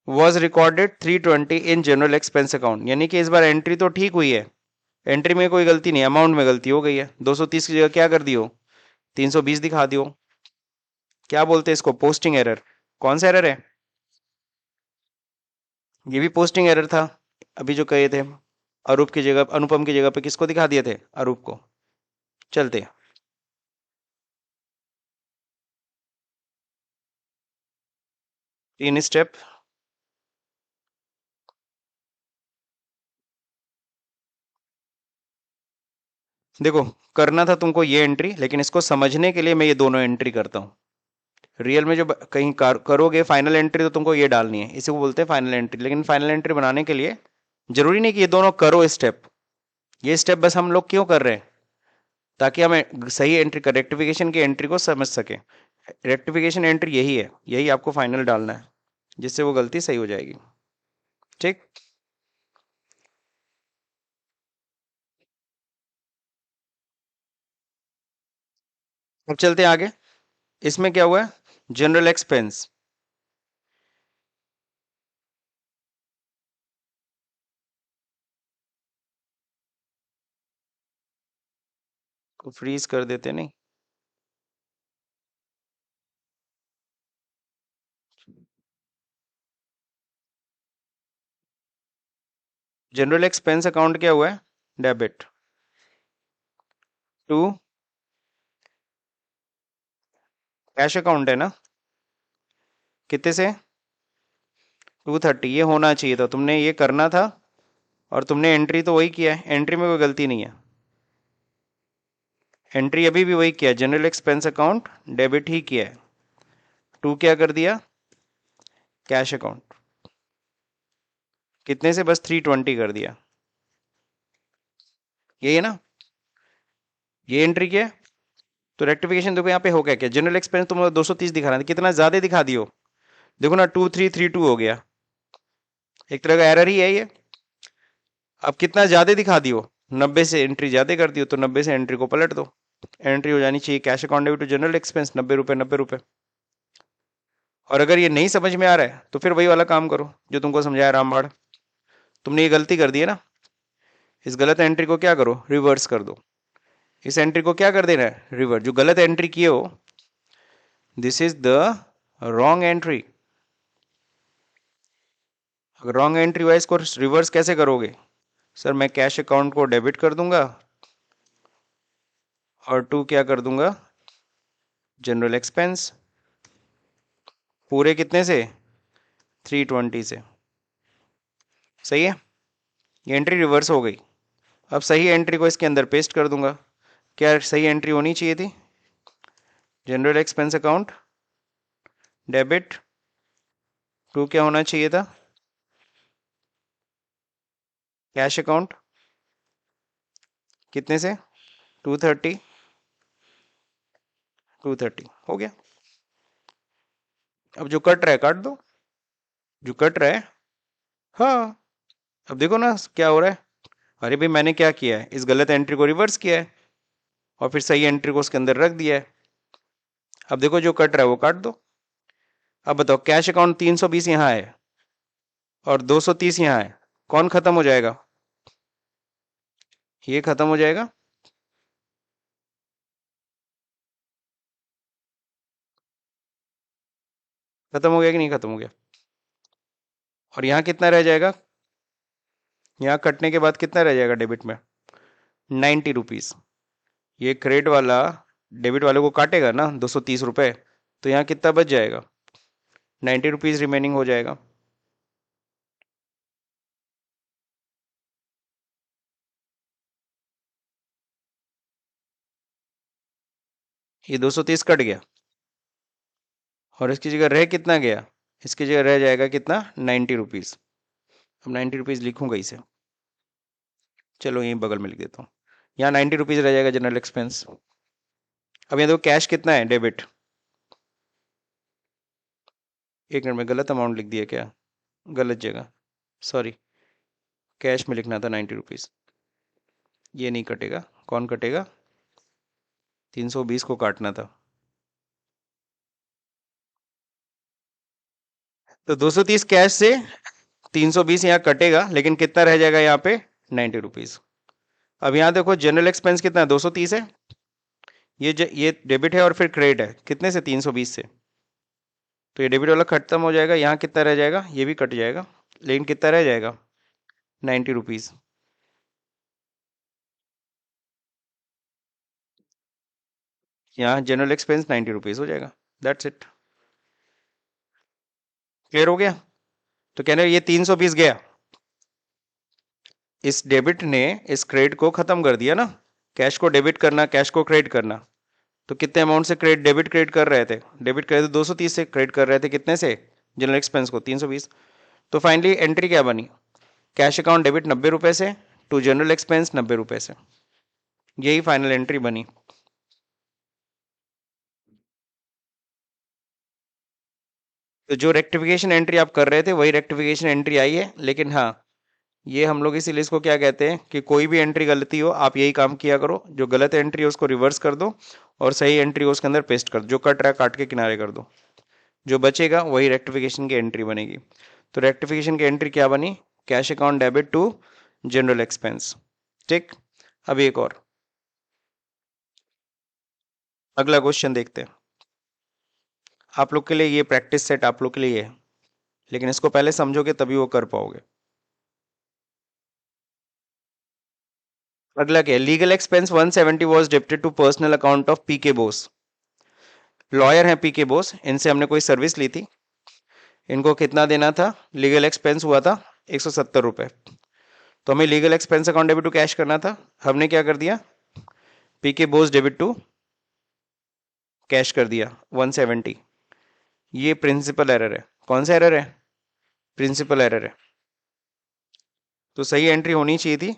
Speaker 1: was recorded 320 in general expense account, यानी कि इस बार एंट्री तो ठीक हुई है, एंट्री में कोई गलती नहीं, अमाउंट में गलती हो गई है, 230 की जगह क्या कर दियो, 320 दिखा दियो। क्या बोलते हैं इसको, पोस्टिंग एरर। कौन सा एरर है, ये भी पोस्टिंग एरर था। अभी जो कहे थे, अरूप की जगह, अनुपम की जगह पे किसको दिखा दिए थे, अरूप को। चलते, 3 स्टेप। देखो करना था तुमको ये एंट्री, लेकिन इसको समझने के लिए मैं ये दोनों एंट्री करता हूँ। रियल में जो कहीं करोगे फाइनल एंट्री तो तुमको ये डालनी है, इसी को बोलते हैं फाइनल एंट्री। लेकिन फाइनल एंट्री बनाने के लिए जरूरी नहीं कि ये दोनों करो स्टेप, ये स्टेप बस हम लोग क्यों कर रहे हैं, ताकि हमें सही एंट्री का, रेक्टिफिकेशन की एंट्री को समझ सके। रेक्टिफिकेशन एंट्री यही है, यही आपको फाइनल डालना है, जिससे वो गलती सही हो जाएगी, ठीक। अब चलते हैं आगे, इसमें क्या हुआ है, जनरल एक्सपेंस। को फ्रीज कर देते नहीं, जनरल एक्सपेंस अकाउंट क्या हुआ है? डेबिट टू कैश अकाउंट है ना, कितने से? 230। ये होना चाहिए था, तुमने ये करना था, और तुमने एंट्री तो वही किया है, एंट्री में कोई गलती नहीं है। एंट्री अभी भी वही किया, जनरल एक्सपेंस अकाउंट डेबिट ही किया है। टू क्या कर दिया? Cash account. कितने से? बस 320 कर दिया। यही है ना, ये एंट्री किया है। तो रेक्टिफिकेशन देखो यहाँ पे हो गया क्या, जनरल एक्सपेंस तुम 230 दिखा रहा था, कितना ज्यादा दिखा दियो। देखो ना, 2332 हो गया, एक तरह का एरर ही है ये। अब कितना ज्यादा दिखा दियो, 90 से एंट्री ज्यादा कर दियो, तो 90 से एंट्री को पलट दो। एंट्री हो जानी चाहिए cash account debit to general expense, 90 रुपए 90 रुपए। और अगर ये नहीं समझ में आ रहा है तो फिर वही वाला काम करो जो तुमको समझाया रामबाड़। तुमने ये गलती कर दी है ना, इस गलत एंट्री को क्या करो, रिवर्स कर दो। इस एंट्री को क्या कर देना है, रिवर्स। जो गलत एंट्री किए हो, this is the wrong entry. अगर रॉन्ग एंट्री हुआ, इसको रिवर्स कैसे करोगे? सर मैं कैश अकाउंट को डेबिट कर दूंगा, और टू क्या कर दूंगा, जनरल एक्सपेंस। पूरे कितने से? 320 से। सही है, ये एंट्री रिवर्स हो गई। अब सही एंट्री को इसके अंदर पेस्ट कर दूंगा। क्या सही एंट्री होनी चाहिए थी? General expense account debit to क्या होना चाहिए था, कैश अकाउंट। कितने से? 230। 230 हो गया। अब जो कट रहा है काट दो, जो कट रहा है। हाँ, अब देखो ना क्या हो रहा है। अरे भाई मैंने क्या किया है, इस गलत एंट्री को रिवर्स किया है, और फिर सही एंट्री को उसके अंदर रख दिया है। अब देखो जो कट रहा है वो काट दो। अब बताओ, कैश अकाउंट 320 यहाँ है और 230 यहाँ है, कौन खत्म हो जाएगा? ये खत्म हो जाएगा। खत्म हो गया कि नहीं खत्म हो गया? और यहाँ कितना रह जाएगा? यहाँ कटने के बाद कितना रह जाएगा डेबिट में? 90 रुपीज। ये क्रेडिट वाला डेबिट वाले को काटेगा ना 230 रुपए, तो यहाँ कितना बच जाएगा? 90 रुपीज रिमेनिंग हो जाएगा। ये 230 कट गया, और इसकी जगह रह कितना गया? इसकी जगह रह जाएगा कितना, 90 रुपीज। अब 90 रुपीज लिखूंगा इसे, चलो यहीं बगल में लिख देता हूँ। यहाँ 90 रुपीज रह जाएगा जनरल एक्सपेंस। अब यहाँ देखो कैश कितना है, डेबिट। एक मिनट में गलत अमाउंट लिख दिया क्या, गलत जगह, सॉरी। कैश में लिखना था 90 रुपीज। ये नहीं कटेगा, कौन कटेगा? 320 को काटना था। तो 230 कैश से 320 यहाँ कटेगा, लेकिन कितना रह जाएगा यहाँ पे, 90 रुपीज। अब यहाँ देखो जनरल एक्सपेंस कितना है, 230 है। ये डेबिट है और फिर क्रेडिट है, कितने से, 320 से। तो ये डेबिट वाला खत्म हो जाएगा, यहाँ कितना रह जाएगा, ये भी कट जाएगा, लेकिन कितना रह जाएगा, 90 रुपीज। यहाँ जनरल एक्सपेंस 90 रुपीज हो जाएगा। That's it. क्लियर हो गया? तो कहने ये 320 गया, इस डेबिट ने इस क्रेडिट को खत्म कर दिया ना। कैश को डेबिट करना, कैश को क्रेडिट करना। तो कितने अमाउंट से क्रेडिट डेबिट क्रेडिट कर रहे थे, डेबिट कर रहे थे 230 से, क्रेडिट कर रहे थे कितने से, जनरल एक्सपेंस को 320। तो फाइनली एंट्री क्या बनी, कैश अकाउंट डेबिट 90 रुपए से टू जनरल एक्सपेंस 90 रुपए से। यही फाइनल एंट्री बनी। तो जो रेक्टिफिकेशन एंट्री आप कर रहे थे वही रेक्टिफिकेशन एंट्री आई है, लेकिन हाँ, ये हम लोग इसीलिए इसको क्या कहते हैं कि कोई भी एंट्री गलती हो आप यही काम किया करो, जो गलत एंट्री है उसको रिवर्स कर दो, और सही एंट्री हो उसके अंदर पेस्ट कर दो, जो कट रहा है काट के किनारे कर दो, जो बचेगा वही रेक्टिफिकेशन की एंट्री बनेगी। तो रेक्टिफिकेशन की एंट्री क्या बनी, cash account debit to general expense. ठीक। अब एक और, अगला क्वेश्चन देखते हैं। आप लोग के लिए ये प्रैक्टिस सेट आप लोग के लिए है, लेकिन इसको पहले समझोगे तभी वो कर पाओगे। अगला क्या है, legal expense 170 was debited to personal account of PK Bose. Lawyer है पीके बोस, इनसे हमने कोई सर्विस ली थी, इनको कितना देना था, लीगल एक्सपेंस हुआ था 170 रुपये। तो हमें legal expense account debit to cash करना था, हमने क्या कर दिया, PK Bose debit to cash कर दिया 170। ये प्रिंसिपल एरर है। कौन सा एरर है, प्रिंसिपल एरर है। तो सही एंट्री होनी चाहिए थी,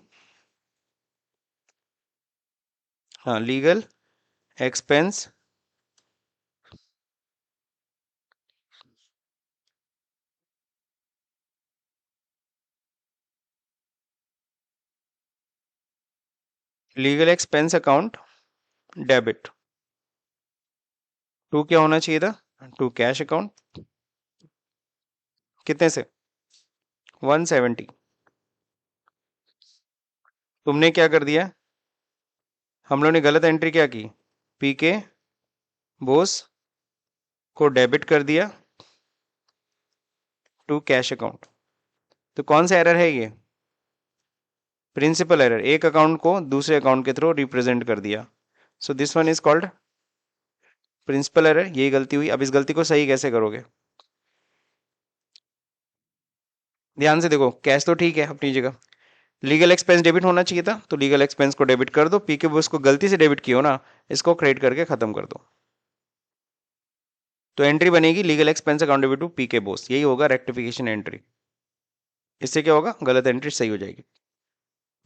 Speaker 1: हाँ, legal expense legal expense account debit to क्या होना चाहिए था, टू कैश अकाउंट, कितने से, 170। तुमने क्या कर दिया, हम लोग ने गलत एंट्री क्या की, पीके बोस को डेबिट कर दिया टू कैश अकाउंट। तो कौन सा एरर है ये, प्रिंसिपल एरर, एक अकाउंट को दूसरे अकाउंट के थ्रू रिप्रेजेंट कर दिया। So this one is called principle error, यही गलती हुई। अब इस गलती को सही कैसे करोगे, ध्यान से देखो, कैश तो ठीक है अपनी जगह, लीगल एक्सपेंस डेबिट होना चाहिए था, तो लीगल एक्सपेंस को डेबिट कर दो, पीके बोस को गलती से डेबिट किया हो ना, इसको क्रेडिट करके खत्म कर दो। तो एंट्री बनेगी legal expense account debit to PK Bose, यही होगा रेक्टिफिकेशन एंट्री। इससे क्या होगा, गलत एंट्री सही हो जाएगी।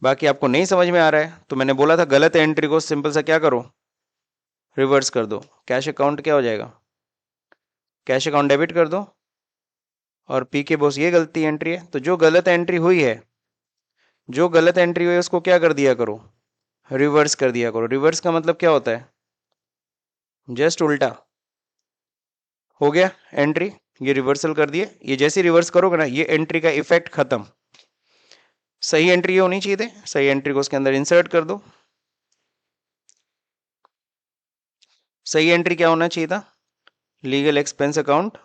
Speaker 1: बाकी आपको नहीं समझ में आ रहा है तो मैंने बोला था गलत एंट्री को सिंपल सा क्या करो, रिवर्स कर दो। कैश अकाउंट क्या हो जाएगा, कैश अकाउंट डेबिट कर दो, और पी के बॉस ये गलती एंट्री है, तो जो गलत एंट्री हुई है, जो गलत एंट्री हुई है उसको क्या कर दिया करो, रिवर्स कर दिया करो। रिवर्स का मतलब क्या होता है, जस्ट उल्टा। हो गया एंट्री, ये रिवर्सल कर दिए, ये जैसे रिवर्स करोगे ना, ये एंट्री का इफेक्ट खत्म। सही एंट्री ये होनी चाहिए थे, सही एंट्री को उसके अंदर इंसर्ट कर दो। सही एंट्री क्या होना चाहिए था, legal expense account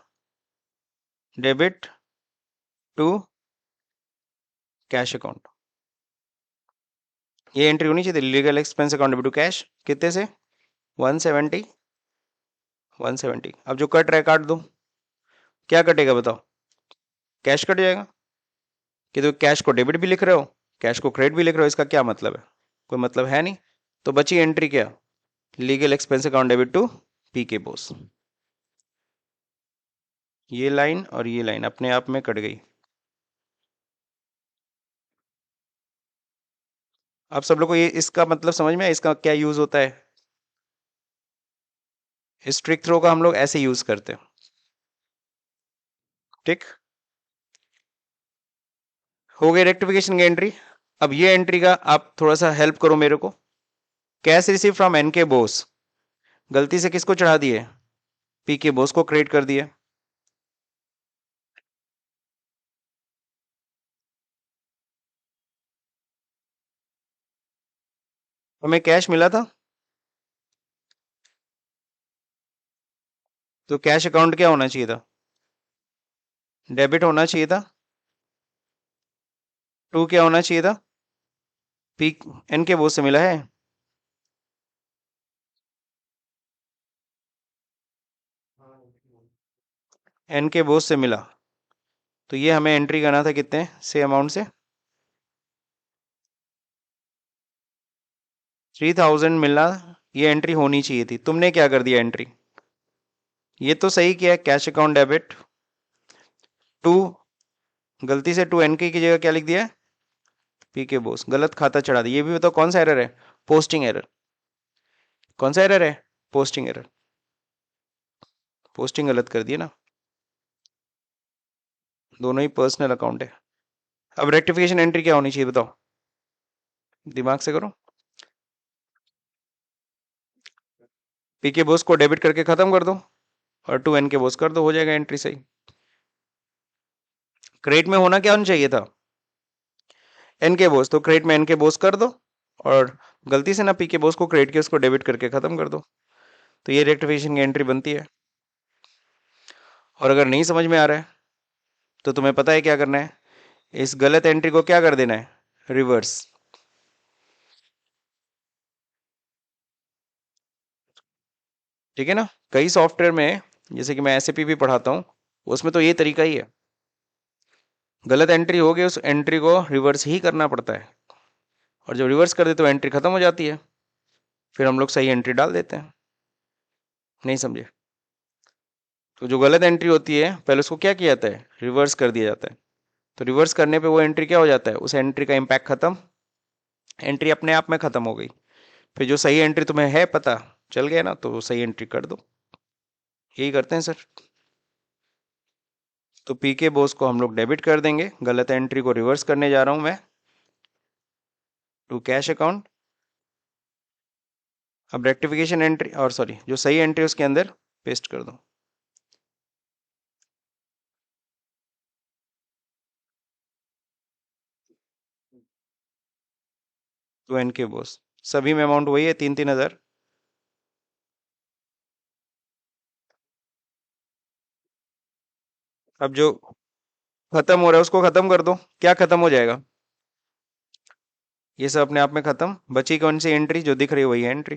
Speaker 1: debit to cash account, ये एंट्री होनी चाहिए थी, legal expense account debit to cash, कितने से, 170। 170, अब जो कट रहा है काट दो, क्या कटेगा बताओ, कैश कट जाएगा। कि तो कैश को डेबिट भी लिख रहे हो, कैश को क्रेडिट भी लिख रहे हो, इसका क्या मतलब है, कोई मतलब है नहीं। तो बची एंट्री क्या, legal expense account debit to PK Bose. ये लाइन और ये लाइन अपने आप में कट गई। आप सब लोग को ये इसका मतलब समझ में है, इसका क्या यूज होता है। स्ट्रिक थ्रो का हम लोग ऐसे यूज करते हैं, ठीक। हो गई रेक्टिफिकेशन की एंट्री। अब ये एंट्री का आप थोड़ा सा हेल्प करो मेरे को। Cash receive from NK Bose, गलती से किसको चढ़ा दिए, पीके बोस को क्रेडिट कर दिए। हमें कैश मिला था, तो कैश अकाउंट क्या होना चाहिए था, डेबिट होना चाहिए था। टू क्या होना चाहिए था, पी एन के बोस से मिला है, एन के बोस से मिला, तो ये हमें एंट्री करना था कितने से अमाउंट से, 3000 मिलना, ये एंट्री होनी चाहिए थी। तुमने क्या कर दिया एंट्री, ये तो सही किया, कैश अकाउंट डेबिट टू, गलती से टू एन के की जगह क्या लिख दिया, पी के बोस, गलत खाता चढ़ा दिया। ये भी बताओ कौन सा एरर है, पोस्टिंग एरर। कौन सा एरर है, पोस्टिंग एरर, पोस्टिंग गलत कर दिया ना, दोनों ही पर्सनल अकाउंट है। अब रेक्टिफिकेशन एंट्री क्या होनी चाहिए बताओ, दिमाग से करो। पी के बोस को डेबिट करके खत्म कर दो, और टू एन के बोस कर दो, हो जाएगा एंट्री सही। क्रेडिट में होना क्या होना चाहिए था, एन के बोस, तो क्रेडिट में एन के बोस कर दो, और गलती से ना पी के बोस को क्रेडिट के उसको डेबिट करके खत्म कर दो, तो ये रेक्टिफिकेशन की एंट्री बनती है। और अगर नहीं समझ में आ रहा है तो तुम्हें पता है क्या करना है, इस गलत एंट्री को क्या कर देना है, रिवर्स। ठीक है ना। कई सॉफ्टवेयर में, जैसे कि मैं एसएपी भी पढ़ाता हूँ, उसमें तो ये तरीका ही है, गलत एंट्री हो गई उस एंट्री को रिवर्स ही करना पड़ता है, और जब रिवर्स कर दे तो एंट्री खत्म हो जाती है, फिर हम लोग सही एंट्री डाल देते हैं। नहीं समझे? तो जो गलत एंट्री होती है पहले उसको क्या किया जाता है, रिवर्स कर दिया जाता है। तो रिवर्स करने पे वो एंट्री क्या हो जाता है, उस एंट्री का इम्पैक्ट खत्म, एंट्री अपने आप में खत्म हो गई। फिर जो सही एंट्री तुम्हें है पता चल गया ना, तो सही एंट्री कर दो। यही करते हैं सर। तो पीके बोस को हम लोग डेबिट कर देंगे, गलत एंट्री को रिवर्स करने जा रहा हूं मैं, टू कैश अकाउंट। अब रेक्टिफिकेशन एंट्री, और सॉरी जो सही एंट्री उसके अंदर पेस्ट कर दो। टू एन के बोस, सभी में अमाउंट वही है, 3-3 हज़ार। अब जो खत्म हो रहा है उसको खत्म कर दो, क्या खत्म हो जाएगा, ये सब अपने आप में खत्म, बची कौन सी एंट्री, जो दिख रही है वही है एंट्री।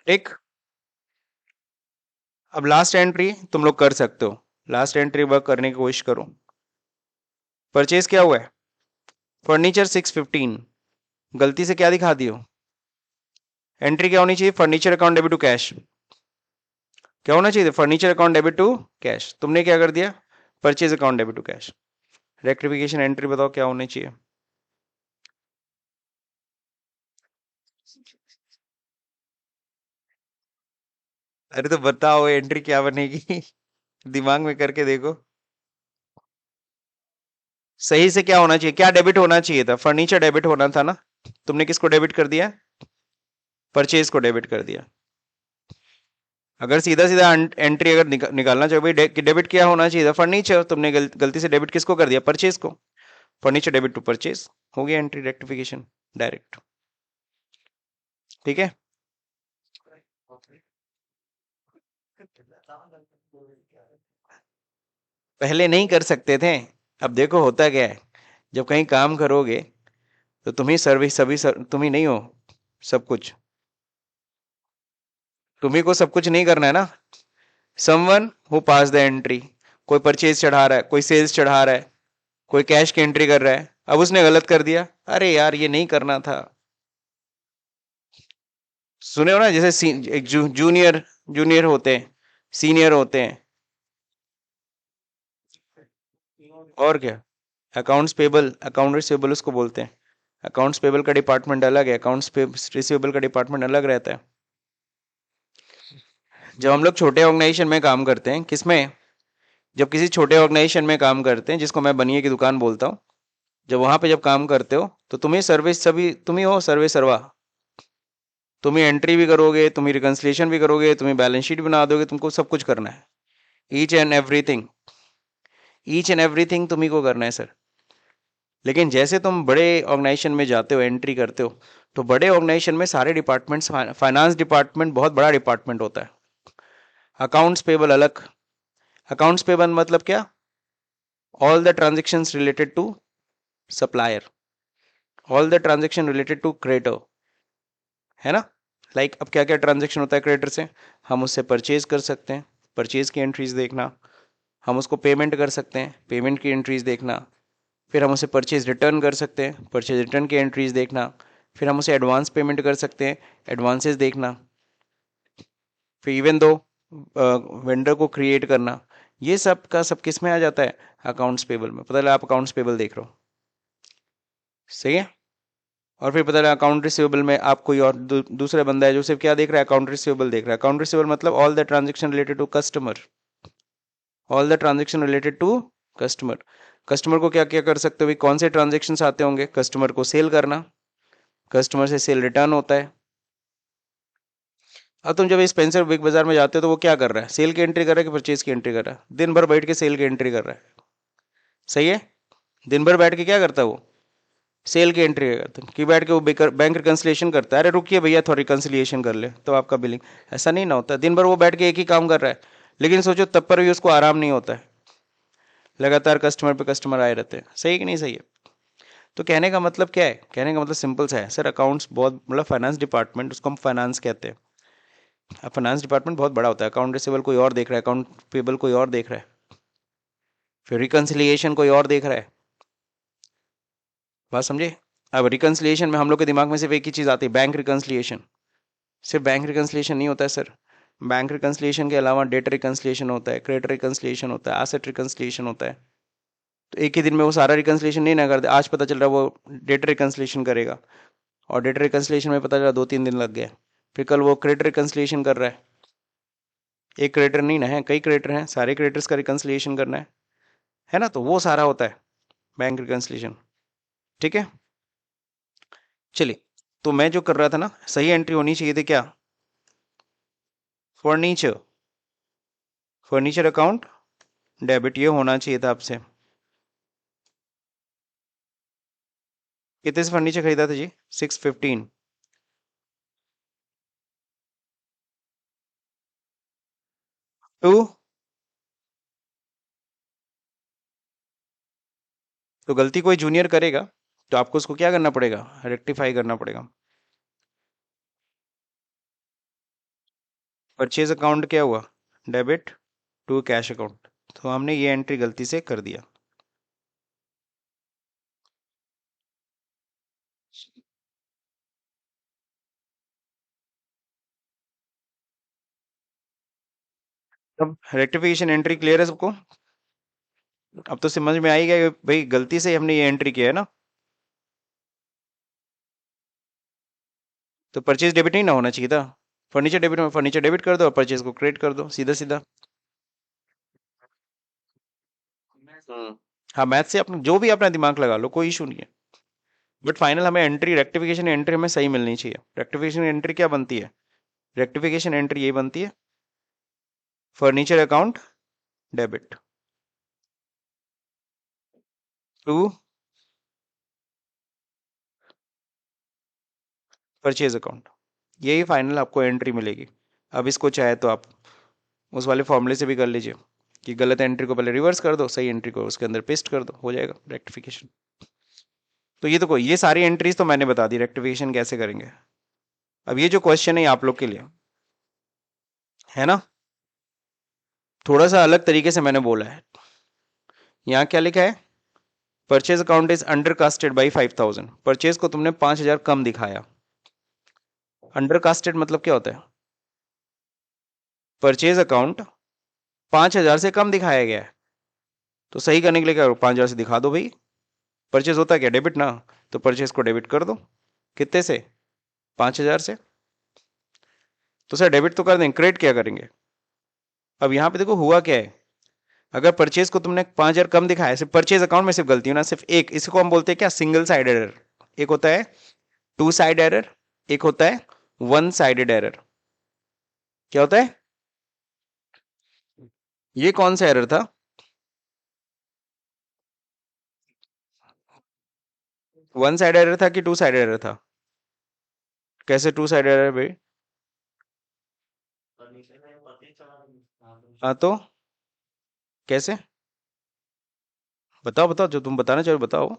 Speaker 1: ठीक। अब लास्ट एंट्री तुम लोग कर सकते हो, लास्ट एंट्री वर्क करने की कोशिश करो। परचेज क्या हुआ है, फर्नीचर 615, गलती से क्या दिखा दियो, एंट्री क्या होनी चाहिए, furniture account debit to cash. क्या होना चाहिए, furniture account debit to cash, तुमने क्या कर दिया, purchase account debit to cash. Rectification entry बताओ क्या होनी चाहिए। अरे तो बताओ एंट्री क्या बनेगी दिमाग में करके देखो। सही से क्या होना चाहिए, क्या डेबिट होना चाहिए था, फर्नीचर डेबिट होना था ना, तुमने किसको डेबिट कर दिया, परचेज को डेबिट कर दिया। अगर सीधा सीधा एंट्री अगर निकालना चाहो भाई, डेबिट क्या होना चाहिए था, फर्नीचर, तुमने गलती से डेबिट किसको कर दिया, परचेज को, फर्नीचर डेबिट टू परचेज, हो गया एंट्री रेक्टिफिकेशन डायरेक्ट। ठीक है। पहले नहीं कर सकते थे, अब देखो होता क्या है, जब कहीं काम करोगे तो तुम ही सर्विस, तुम ही नहीं हो सब कुछ, तुम्ही को सब कुछ नहीं करना है ना। Someone who pass the entry, कोई परचेज चढ़ा रहा है, कोई सेल्स चढ़ा रहा है, कोई कैश की एंट्री कर रहा है, अब उसने गलत कर दिया, अरे यार ये नहीं करना था। सुने हो ना, जैसे एक जूनियर, जूनियर होते हैं, सीनियर होते हैं, और क्या, अकाउंट्स पेबल, अकाउंट रिसीवेबल उसको बोलते हैं। अकाउंट्स पेबल का डिपार्टमेंट अलग है, अकाउंट्स रिसीवेबल का डिपार्टमेंट अलग रहता है। जब हम लोग छोटे ऑर्गेनाइजेशन में काम करते हैं, किसमें, जब किसी छोटे ऑर्गेनाइजेशन में काम करते हैं जिसको मैं बनिए की दुकान बोलता हूँ, जब वहां पे जब काम करते हो तो तुम्हें सर्विस, सभी तुम ही हो सर्वे सर्वा, तुम ही एंट्री भी करोगे, तुम ही रिकन्सिलेशन भी करोगे, तुम ही बैलेंस शीट बना दोगे, तुमको सब कुछ करना है, each and everything, each and everything तुम्ही को करना है सर। लेकिन जैसे तुम बड़े ऑर्गेनाइजेशन में जाते हो, एंट्री करते हो, तो बड़े ऑर्गेनाइजेशन में सारे डिपार्टमेंट्स, फाइनेंस डिपार्टमेंट बहुत बड़ा डिपार्टमेंट होता है, अकाउंट्स पेबल अलग। अकाउंट्स पेबल मतलब क्या, all the transactions related to supplier, all the transaction related to creditor, है ना। लाइक अब क्या क्या ट्रांजेक्शन होता है क्रेडिटर से, हम उससे परचेज कर सकते हैं, परचेज की एंट्रीज देखना, हम उसको पेमेंट कर सकते हैं, पेमेंट की एंट्रीज देखना, फिर हम उसे परचेज रिटर्न कर सकते हैं, परचेज रिटर्न की एंट्रीज देखना, फिर हम उसे एडवांस पेमेंट कर सकते हैं, एडवांसेस देखना, फिर इवन दो वेंडर को क्रिएट करना, ये सब का सब किस में आ जाता है, अकाउंट्स पेबल में। पता लगा आप अकाउंट्स पेबल देख रहे हो, सही है। और फिर पता लगा अकाउंट रिसीवेबल में आप कोई और दूसरा बंदा है जो सिर्फ क्या देख रहा है, अकाउंट रिसीवेबल देख रहा है। अकाउंट रिसीवेबल मतलब all the transaction related to customer, all the transaction related to customer. Customer को क्या क्या कर सकते हो भाई, कौन से ट्रांजेक्शन आते होंगे, कस्टमर को सेल करना, कस्टमर से सेल रिटर्न होता है। अब तुम जब स्पेंसर बिग बाजार में जाते हो तो वो क्या कर रहा है, सेल की एंट्री कर रहा है कि परचेज की एंट्री कर रहा है, दिन भर बैठ के सेल की एंट्री कर रहा है, सही है। दिन भर बैठ के क्या करता है वो, सेल की एंट्री करते हैं कि बैठ के वो बैंक रिकन्सिलिएशन करता है, अरे रुकिए भैया थोड़ा रिकन्सिलिएशन कर ले तो आपका बिलिंग। ऐसा नहीं ना होता, दिन भर वो बैठ के एक ही काम कर रहा है, लेकिन सोचो तब पर भी उसको आराम नहीं होता है, लगातार कस्टमर पे कस्टमर आए रहते हैं। सही कि नहीं सही है? तो कहने का मतलब क्या है, कहने का मतलब सिंपल सा है सर, अकाउंट्स बहुत मतलब फाइनेंस डिपार्टमेंट, उसको हम फाइनेंस कहते हैं। अब फाइनेंस डिपार्टमेंट बहुत बड़ा होता है, अकाउंट रिसीवेबल कोई और देख रहा है, अकाउंट पेबल कोई और देख रहा है, फिर रिकन्सिलिएशन कोई और देख रहा है। बात समझे? अब रिकन्सिलिएशन में हम लोग के दिमाग में सिर्फ एक ही चीज़ आती है, बैंक रिकन्सिलिएशन। सिर्फ बैंक रिकन्सिलिएशन नहीं होता है सर, बैंक रिकन्सिलिएशन के अलावा डेट रिकन्सिलिएशन होता है, क्रेडिट रिकन्सिलिएशन होता है, एसेट रिकन्सिलिएशन होता है। तो एक ही दिन में वो सारा रिकन्सिलिएशन नहीं ना करते, आज पता चल रहा है वो डेट रिकन्सिलिएशन करेगा, और डेट रिकन्सिलिएशन में पता चला 2-3 दिन लग गए, फिर कल वो क्रेडिट रिकन्सिलिएशन कर रहा है। एक क्रेडिटर नहीं ना है, कई क्रेडिटर हैं, सारे क्रेडिटर्स का रिकन्सिलिएशन करना है ना? तो वो सारा होता है बैंक रिकन्सिलिएशन। ठीक है, चलिए। तो मैं जो कर रहा था ना, सही एंट्री होनी चाहिए थी क्या? फर्नीचर, फर्नीचर अकाउंट डेबिट, ये होना चाहिए था आपसे। कितने से फर्नीचर खरीदा था जी? 615। टू, तो गलती कोई जूनियर करेगा तो आपको उसको क्या करना पड़ेगा, रेक्टिफाई करना पड़ेगा। परचेज अकाउंट क्या हुआ, डेबिट टू कैश अकाउंट, तो हमने ये एंट्री गलती से कर दिया। अब रेक्टिफिकेशन एंट्री क्लियर है सबको? अब तो समझ में आई गया कि भाई गलती से हमने ये एंट्री किया है ना। तो परचेज डेबिट नहीं ना होना चाहिए था, फर्नीचर डेबिट में फर्नीचर डेबिट कर दो और परचेज को क्रेडिट कर दो, सीधा सीधा। हम्म। हाँ, मैथ से अपना जो भी अपना दिमाग लगा लो, कोई इशू नहीं है। बट फाइनल हमें एंट्री, रेक्टिफिकेशन एंट्री हमें सही मिलनी चाहिए। रेक्टिफिकेशन एंट्री क्या बनती है? रेक्टिफिकेशन एंट्री ये बनती है, furniture account debit to purchase account, यही फाइनल आपको एंट्री मिलेगी। अब इसको चाहे तो आप उस वाले फॉर्मूले से भी कर लीजिए कि गलत एंट्री को पहले रिवर्स कर दो, सही एंट्री को उसके अंदर पेस्ट कर दो, हो जाएगा रेक्टिफिकेशन। तो ये तो कोई, ये सारी एंट्रीज तो मैंने बता दी, रेक्टिफिकेशन कैसे करेंगे। अब ये जो क्वेश्चन है आप लोग के लिए है ना, थोड़ा सा अलग तरीके से मैंने बोला है। यहाँ क्या लिखा है, purchase account is under casted by 5000, purchase को तुमने 5000 कम दिखाया। अंडर कास्टेड मतलब क्या होता है, परचेज अकाउंट 5000 से कम दिखाया गया है, तो सही करने के लिए क्या करो, 5000 से दिखा दो भाई। परचेज होता है क्या, डेबिट ना, तो परचेज को डेबिट कर दो, कितने से, 5000 से। तो सर डेबिट तो कर देंगे, क्रेडिट क्या करेंगे? अब यहाँ पे देखो हुआ क्या है, अगर परचेज को तुमने 5000 कम दिखाया, सिर्फ परचेज अकाउंट में सिर्फ गलती हो ना, सिर्फ एक, इसको हम बोलते हैं क्या, सिंगल साइड एरर। एक होता है टू साइड एरर, एक होता है वन साइडेड एरर। क्या होता है? ये कौन सा एरर था, वन साइड एरर था कि टू साइड एरर था? कैसे टू साइड एरर भाई? हाँ तो कैसे, बताओ बताओ, जो तुम बताना चाहो बताओ।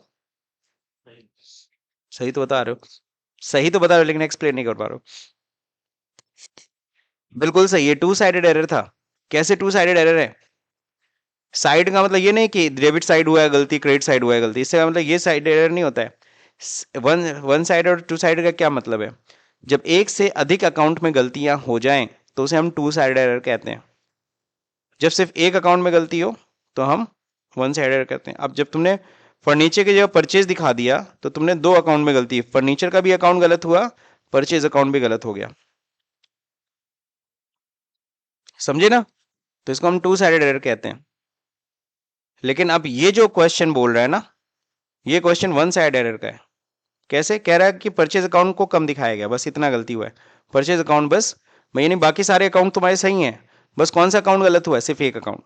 Speaker 1: सही तो बता रहे हो, सही तो बता रहे हो, लेकिन एक्सप्लेन नहीं कर पा रहे हो। बिल्कुल सही है, टू साइडेड एरर था। कैसे टू साइडेड एरर है? साइड का मतलब ये नहीं कि डेबिट साइड हुआ है गलती, क्रेडिट साइड हुआ है गलती, इससे मतलब ये साइड एरर नहीं होता है। वन वन साइड और टू साइड का क्या मतलब है, जब एक से अधिक अकाउंट में गलतियां हो जाएं तो उसे हम टू साइड एरर कहते हैं। जब सिर्फ एक अकाउंट में गलती हो तो हम वन साइड एरर कहते हैं। अब जब तुमने फर्नीचर की जगह परचेज दिखा दिया तो तुमने दो अकाउंट में गलती, फर्नीचर का भी अकाउंट गलत हुआ, परचेज अकाउंट भी गलत हो गया। समझे ना? तो इसको हम टू साइडेड एरर कहते हैं। लेकिन अब ये जो क्वेश्चन बोल रहा है ना, ये क्वेश्चन वन साइड एरर का है। कैसे कह रहा है कि परचेज अकाउंट को कम दिखाया गया, बस इतना गलती हुआ है, परचेज अकाउंट बस, यानी बाकी सारे अकाउंट तुम्हारे सही हैं, बस कौन सा अकाउंट गलत हुआ है, सिर्फ एक अकाउंट,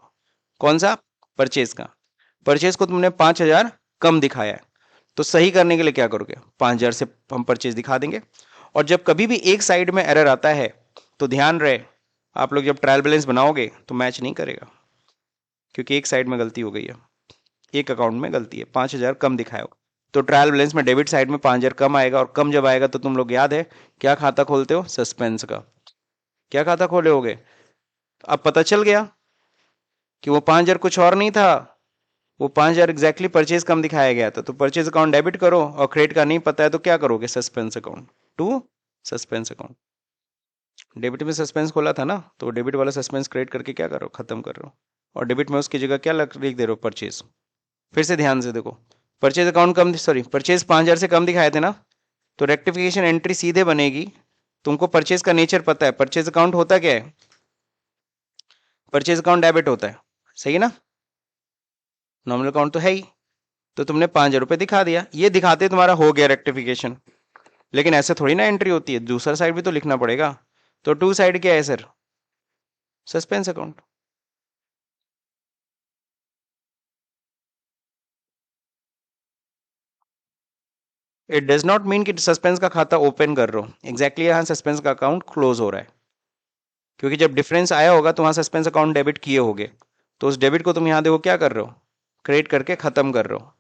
Speaker 1: कौन सा, परचेज का। परचेज को तुमने 5000 कम दिखाया है, तो सही करने के लिए क्या करोगे, 5,000 से हम परचेज दिखा देंगे। और जब कभी भी एक साइड में एरर आता है तो ध्यान रहे, आप लोग जब ट्रायल बैलेंस बनाओगे तो मैच नहीं करेगा, क्योंकि एक साइड में गलती हो गई है, एक अकाउंट में गलती है, 5,000 कम दिखाया हो, तो ट्रायल बैलेंस में डेबिट साइड में 5,000 कम आएगा। और कम जब आएगा तो तुम लोग याद है क्या खाता खोलते हो, सस्पेंस का। क्या खाता खोले होगे, अब पता चल गया कि वो 5,000 कुछ और नहीं था, वो 5,000 एग्जैक्टली परचेज कम दिखाया गया था। तो परचेज अकाउंट डेबिट करो, और क्रेडिट का नहीं पता है तो क्या करोगे, suspense account to suspense account. Debit में सस्पेंस खोला था ना, तो डेबिट वाला सस्पेंस क्रेडिट करके क्या करो, खत्म कर रहे हो। और डेबिट में उसकी जगह क्या लिख दे रहे हो, परचेज। फिर से ध्यान से देखो, परचेज अकाउंट कम, सॉरी परचेज 5,000 से कम दिखाए थे ना, तो रेक्टिफिकेशन एंट्री सीधे बनेगी। तुमको परचेज का नेचर पता है, परचेज अकाउंट होता क्या है, परचेज अकाउंट डेबिट होता है, सही है ना, नॉमिनल अकाउंट तो है ही। तो तुमने 5,000 रुपये दिखा दिया, ये दिखाते तुम्हारा हो गया रेक्टिफिकेशन। लेकिन ऐसे थोड़ी ना एंट्री होती है, दूसरा साइड भी तो लिखना पड़ेगा। तो टू साइड क्या है sir, suspense account. It does not mean कि सस्पेंस का खाता ओपन कर रहे हो, एग्जैक्टली यहाँ सस्पेंस का अकाउंट क्लोज हो रहा है, क्योंकि जब डिफरेंस आया होगा तो वहां सस्पेंस अकाउंट डेबिट किए होगे, तो उस डेबिट को तुम यहाँ देखो क्या कर रहे हो, क्रेडिट करके खत्म कर रहे हो।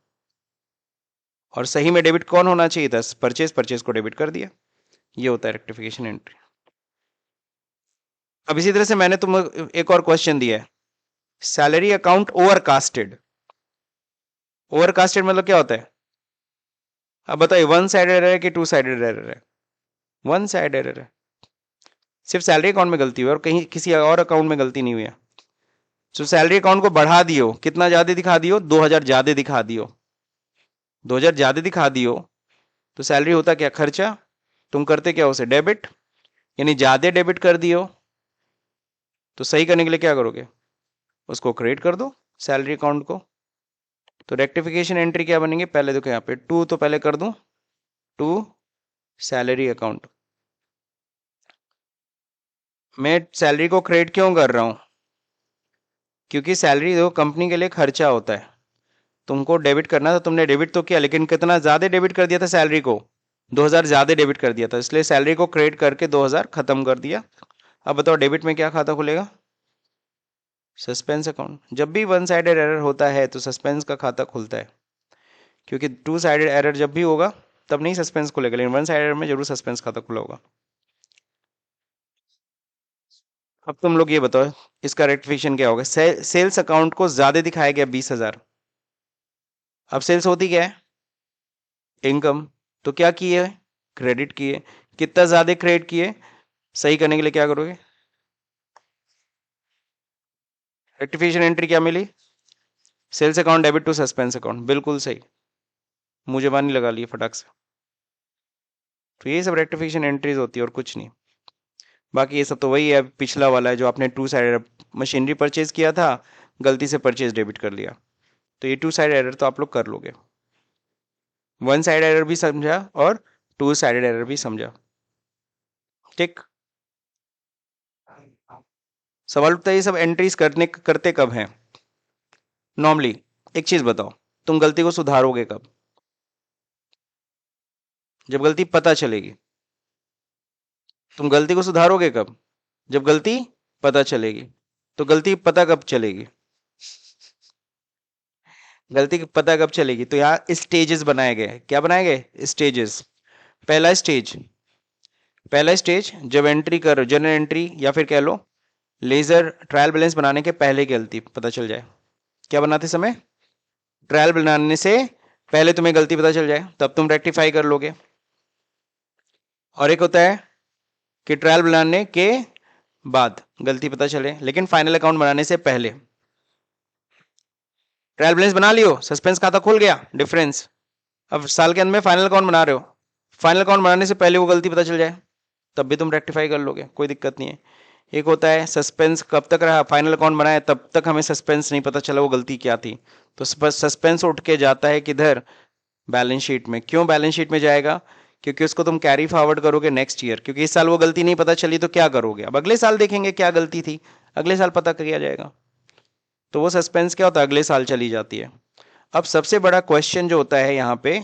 Speaker 1: और सही में डेबिट कौन होना चाहिए था, परचेज, परचेज को डेबिट कर दिया। ये होता है रेक्टिफिकेशन एंट्री। अब इसी तरह से मैंने तुम एक और क्वेश्चन दिया है, सैलरी अकाउंट ओवरकास्टेड। ओवरकास्टेड मतलब क्या होता है, अब बताइए, वन साइडेड एरर है कि टू साइडेड एरर है, वन साइड एरर है। सिर्फ सैलरी अकाउंट में गलती हुई और कहीं किसी और अकाउंट में गलती नहीं हुई है। तो सैलरी अकाउंट को बढ़ा दियो, कितना ज्यादा दिखा दियो, 2,000 ज्यादा दिखा दियो, 2,000 ज्यादा दिखा दियो। तो सैलरी होता क्या, खर्चा, तुम करते क्या उसे, डेबिट, यानी ज्यादा डेबिट कर दियो। तो सही करने के लिए क्या करोगे, उसको क्रेडिट कर दो, सैलरी अकाउंट को। तो रेक्टिफिकेशन एंट्री क्या बनेंगे, पहले देखो यहाँ पे टू, तो पहले कर दूं टू सैलरी अकाउंट। मैं सैलरी को क्रेडिट क्यों कर रहा हूं, क्योंकि सैलरी देखो कंपनी के लिए खर्चा होता है, तुमको डेबिट करना था, तुमने डेबिट तो किया, लेकिन कितना ज्यादा डेबिट कर दिया था सैलरी को, 2,000 ज्यादा डेबिट कर दिया था, इसलिए सैलरी को क्रेडिट करके 2,000 खत्म कर दिया। अब बताओ डेबिट में क्या खाता खुलेगा, सस्पेंस अकाउंट। जब भी वन साइडेड एरर होता है तो सस्पेंस का खाता खुलता है, क्योंकि टू साइडेड एरर जब भी होगा तब नहीं सस्पेंस खुलेगा, लेकिन वन साइडेड में जरूर सस्पेंस खाता खुला होगा। अब तुम लोग ये बताओ इसका रेक्टिफिकेशन क्या होगा, सेल्स अकाउंट को ज्यादा दिखाया गया 20,000। अब सेल्स होती क्या है, इनकम, तो क्या किए, क्रेडिट किए, कितना ज्यादा क्रेडिट किए, सही करने के लिए क्या करोगे, रेक्टिफिकेशन एंट्री क्या मिली, sales account debit to suspense account, बिल्कुल सही, मुझे बानी लगा लिए फटाक से। तो ये सब रेक्टिफिकेशन एंट्रीज होती है और कुछ नहीं। बाकी ये सब तो वही है, पिछला वाला है जो आपने टू साइड मशीनरी परचेज किया था, गलती से परचेज डेबिट कर लिया, तो ये टू साइड एरर तो आप लोग कर लोगे, वन साइड एरर भी समझा और टू साइडेड एरर भी समझा, ठीक। सवाल उठता है ये सब एंट्रीज करते कब हैं नॉर्मली, एक चीज बताओ, तुम गलती को सुधारोगे कब, जब गलती पता चलेगी। तुम गलती को सुधारोगे कब, जब गलती पता चलेगी। तो गलती पता कब चलेगी, गलती पता कब चलेगी, तो यहाँ स्टेजेस बनाए गए हैं, क्या बनाए गए, स्टेजेस। पहला स्टेज, पहला स्टेज जब एंट्री करो, जनरल एंट्री या फिर कह लो लेजर ट्रायल बैलेंस बनाने के पहले गलती पता चल जाए, क्या बनाते समय, ट्रायल बनाने से पहले तुम्हें गलती पता चल जाए, तब तुम रेक्टिफाई कर लोगे। और एक होता है कि ट्रायल बनाने के बाद गलती पता चले, लेकिन फाइनल अकाउंट बनाने से पहले। ट्रायल बैलेंस बना लियो, सस्पेंस खाता खुल गया, डिफरेंस, अब साल के अंत में फाइनल अकाउंट बना रहे हो, फाइनल अकाउंट बनाने से पहले वो गलती पता चल जाए, तब भी तुम रेक्टिफाई कर लोगे, कोई दिक्कत नहीं है। एक होता है सस्पेंस कब तक रहा, फाइनल अकाउंट बनाया तब तक हमें सस्पेंस नहीं पता चला वो गलती क्या थी, तो सस्पेंस उठ के जाता है किधर, बैलेंस शीट में। क्यों बैलेंस शीट में जाएगा, क्योंकि उसको तुम कैरी फॉरवर्ड करोगे नेक्स्ट ईयर, क्योंकि इस साल वो गलती नहीं पता चली तो क्या करोगे, अब अगले साल देखेंगे क्या गलती थी, अगले साल पता किया जाएगा। तो वो सस्पेंस क्या होता है, अगले साल चली जाती है। अब सबसे बड़ा क्वेश्चन जो होता है यहाँ पे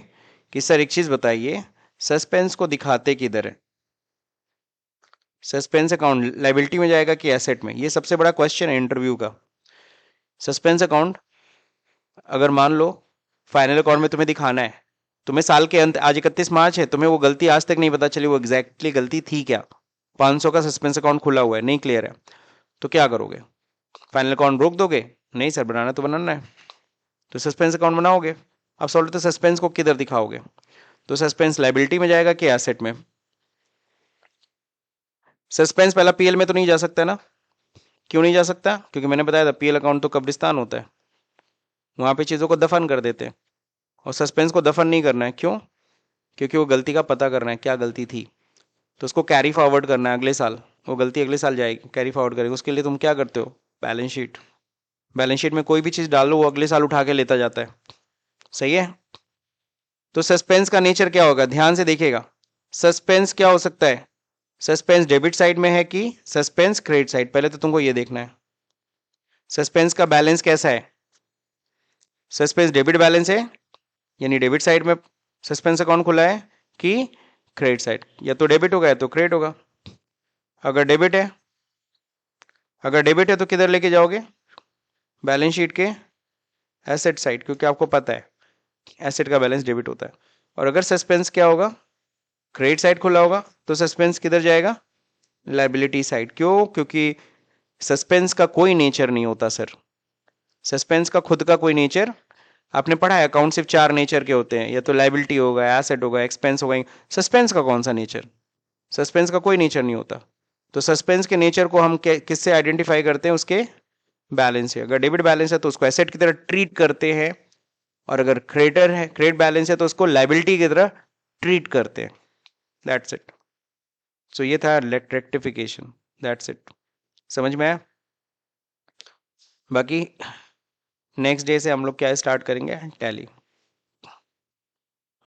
Speaker 1: कि सर एक चीज बताइए, सस्पेंस को दिखाते किधर है? सस्पेंस अकाउंट लाइबिलिटी में जाएगा कि एसेट में? ये सबसे बड़ा क्वेश्चन है इंटरव्यू का। सस्पेंस अकाउंट, अगर मान लो फाइनल अकाउंट में तुम्हें दिखाना है, तुम्हें साल के अंत, आज 31 मार्च है, तुम्हें वो गलती आज तक नहीं पता चली वो एग्जैक्टली गलती थी क्या, 500 का सस्पेंस अकाउंट खुला हुआ है, नहीं क्लियर है, तो क्या करोगे? फाइनल अकाउंट रोक दोगे? नहीं सर, बनाना तो बनाना है, तो सस्पेंस अकाउंट बनाओगे। अब सॉल्व, तो सस्पेंस को किधर दिखाओगे? तो सस्पेंस लाइबिलिटी में जाएगा कि एसेट में? सस्पेंस पहला पीएल में तो नहीं जा सकता ना? क्यों नहीं जा सकता? क्योंकि मैंने बताया था पीएल अकाउंट तो कब्रिस्तान होता है, वहां पे चीजों को दफन कर देते हैं, और सस्पेंस को दफन नहीं करना है। क्यों? क्योंकि वो गलती का पता करना है, क्या गलती थी, तो उसको कैरी फॉरवर्ड करना है अगले साल, वो गलती अगले साल जाएगी, कैरी फॉरवर्ड करेगी। उसके लिए तुम क्या करते हो? Balance sheet. बैलेंस शीट में कोई भी चीज डालो वो अगले साल उठा के लेता जाता है, सही है? तो सस्पेंस का नेचर क्या होगा, ध्यान से देखिएगा। सस्पेंस क्या हो सकता है? सस्पेंस डेबिट साइड में है कि सस्पेंस क्रेडिट साइड, पहले तो तुमको ये देखना है। सस्पेंस का बैलेंस कैसा है? सस्पेंस डेबिट बैलेंस है, यानी डेबिट साइड में सस्पेंस अकाउंट खुला है, कि क्रेडिट साइड? या तो डेबिट होगा या तो क्रेडिट होगा। अगर डेबिट है, अगर डेबिट है तो किधर लेके जाओगे? बैलेंस शीट के एसेट साइड, क्योंकि आपको पता है एसेट का बैलेंस डेबिट होता है। और अगर सस्पेंस क्या होगा, क्रेडिट साइड खुला होगा, तो सस्पेंस किधर जाएगा? Liability side. क्यों? क्योंकि सस्पेंस का कोई नेचर नहीं होता सर, सस्पेंस का खुद का कोई नेचर, आपने पढ़ा है अकाउंट सिर्फ 4 नेचर के होते हैं, या तो लाइबिलिटी होगा, एसेट होगा, एक्सपेंस होगा। सस्पेंस का कौन सा नेचर? सस्पेंस का कोई नेचर नहीं होता। तो सस्पेंस के नेचर को हम किससे आइडेंटिफाई करते हैं? उसके बैलेंस से। अगर डेबिट बैलेंस है तो उसको एसेट की तरह ट्रीट करते हैं, और अगर क्रेडिटर है, क्रेडिट बैलेंस है, तो उसको लाइबिलिटी की तरह ट्रीट करते हैं। That's it. सो ये था रेक्टिफिकेशन, दैट्स इट। समझ में आया? बाकी नेक्स्ट डे से हम लोग क्या स्टार्ट करेंगे? टैली।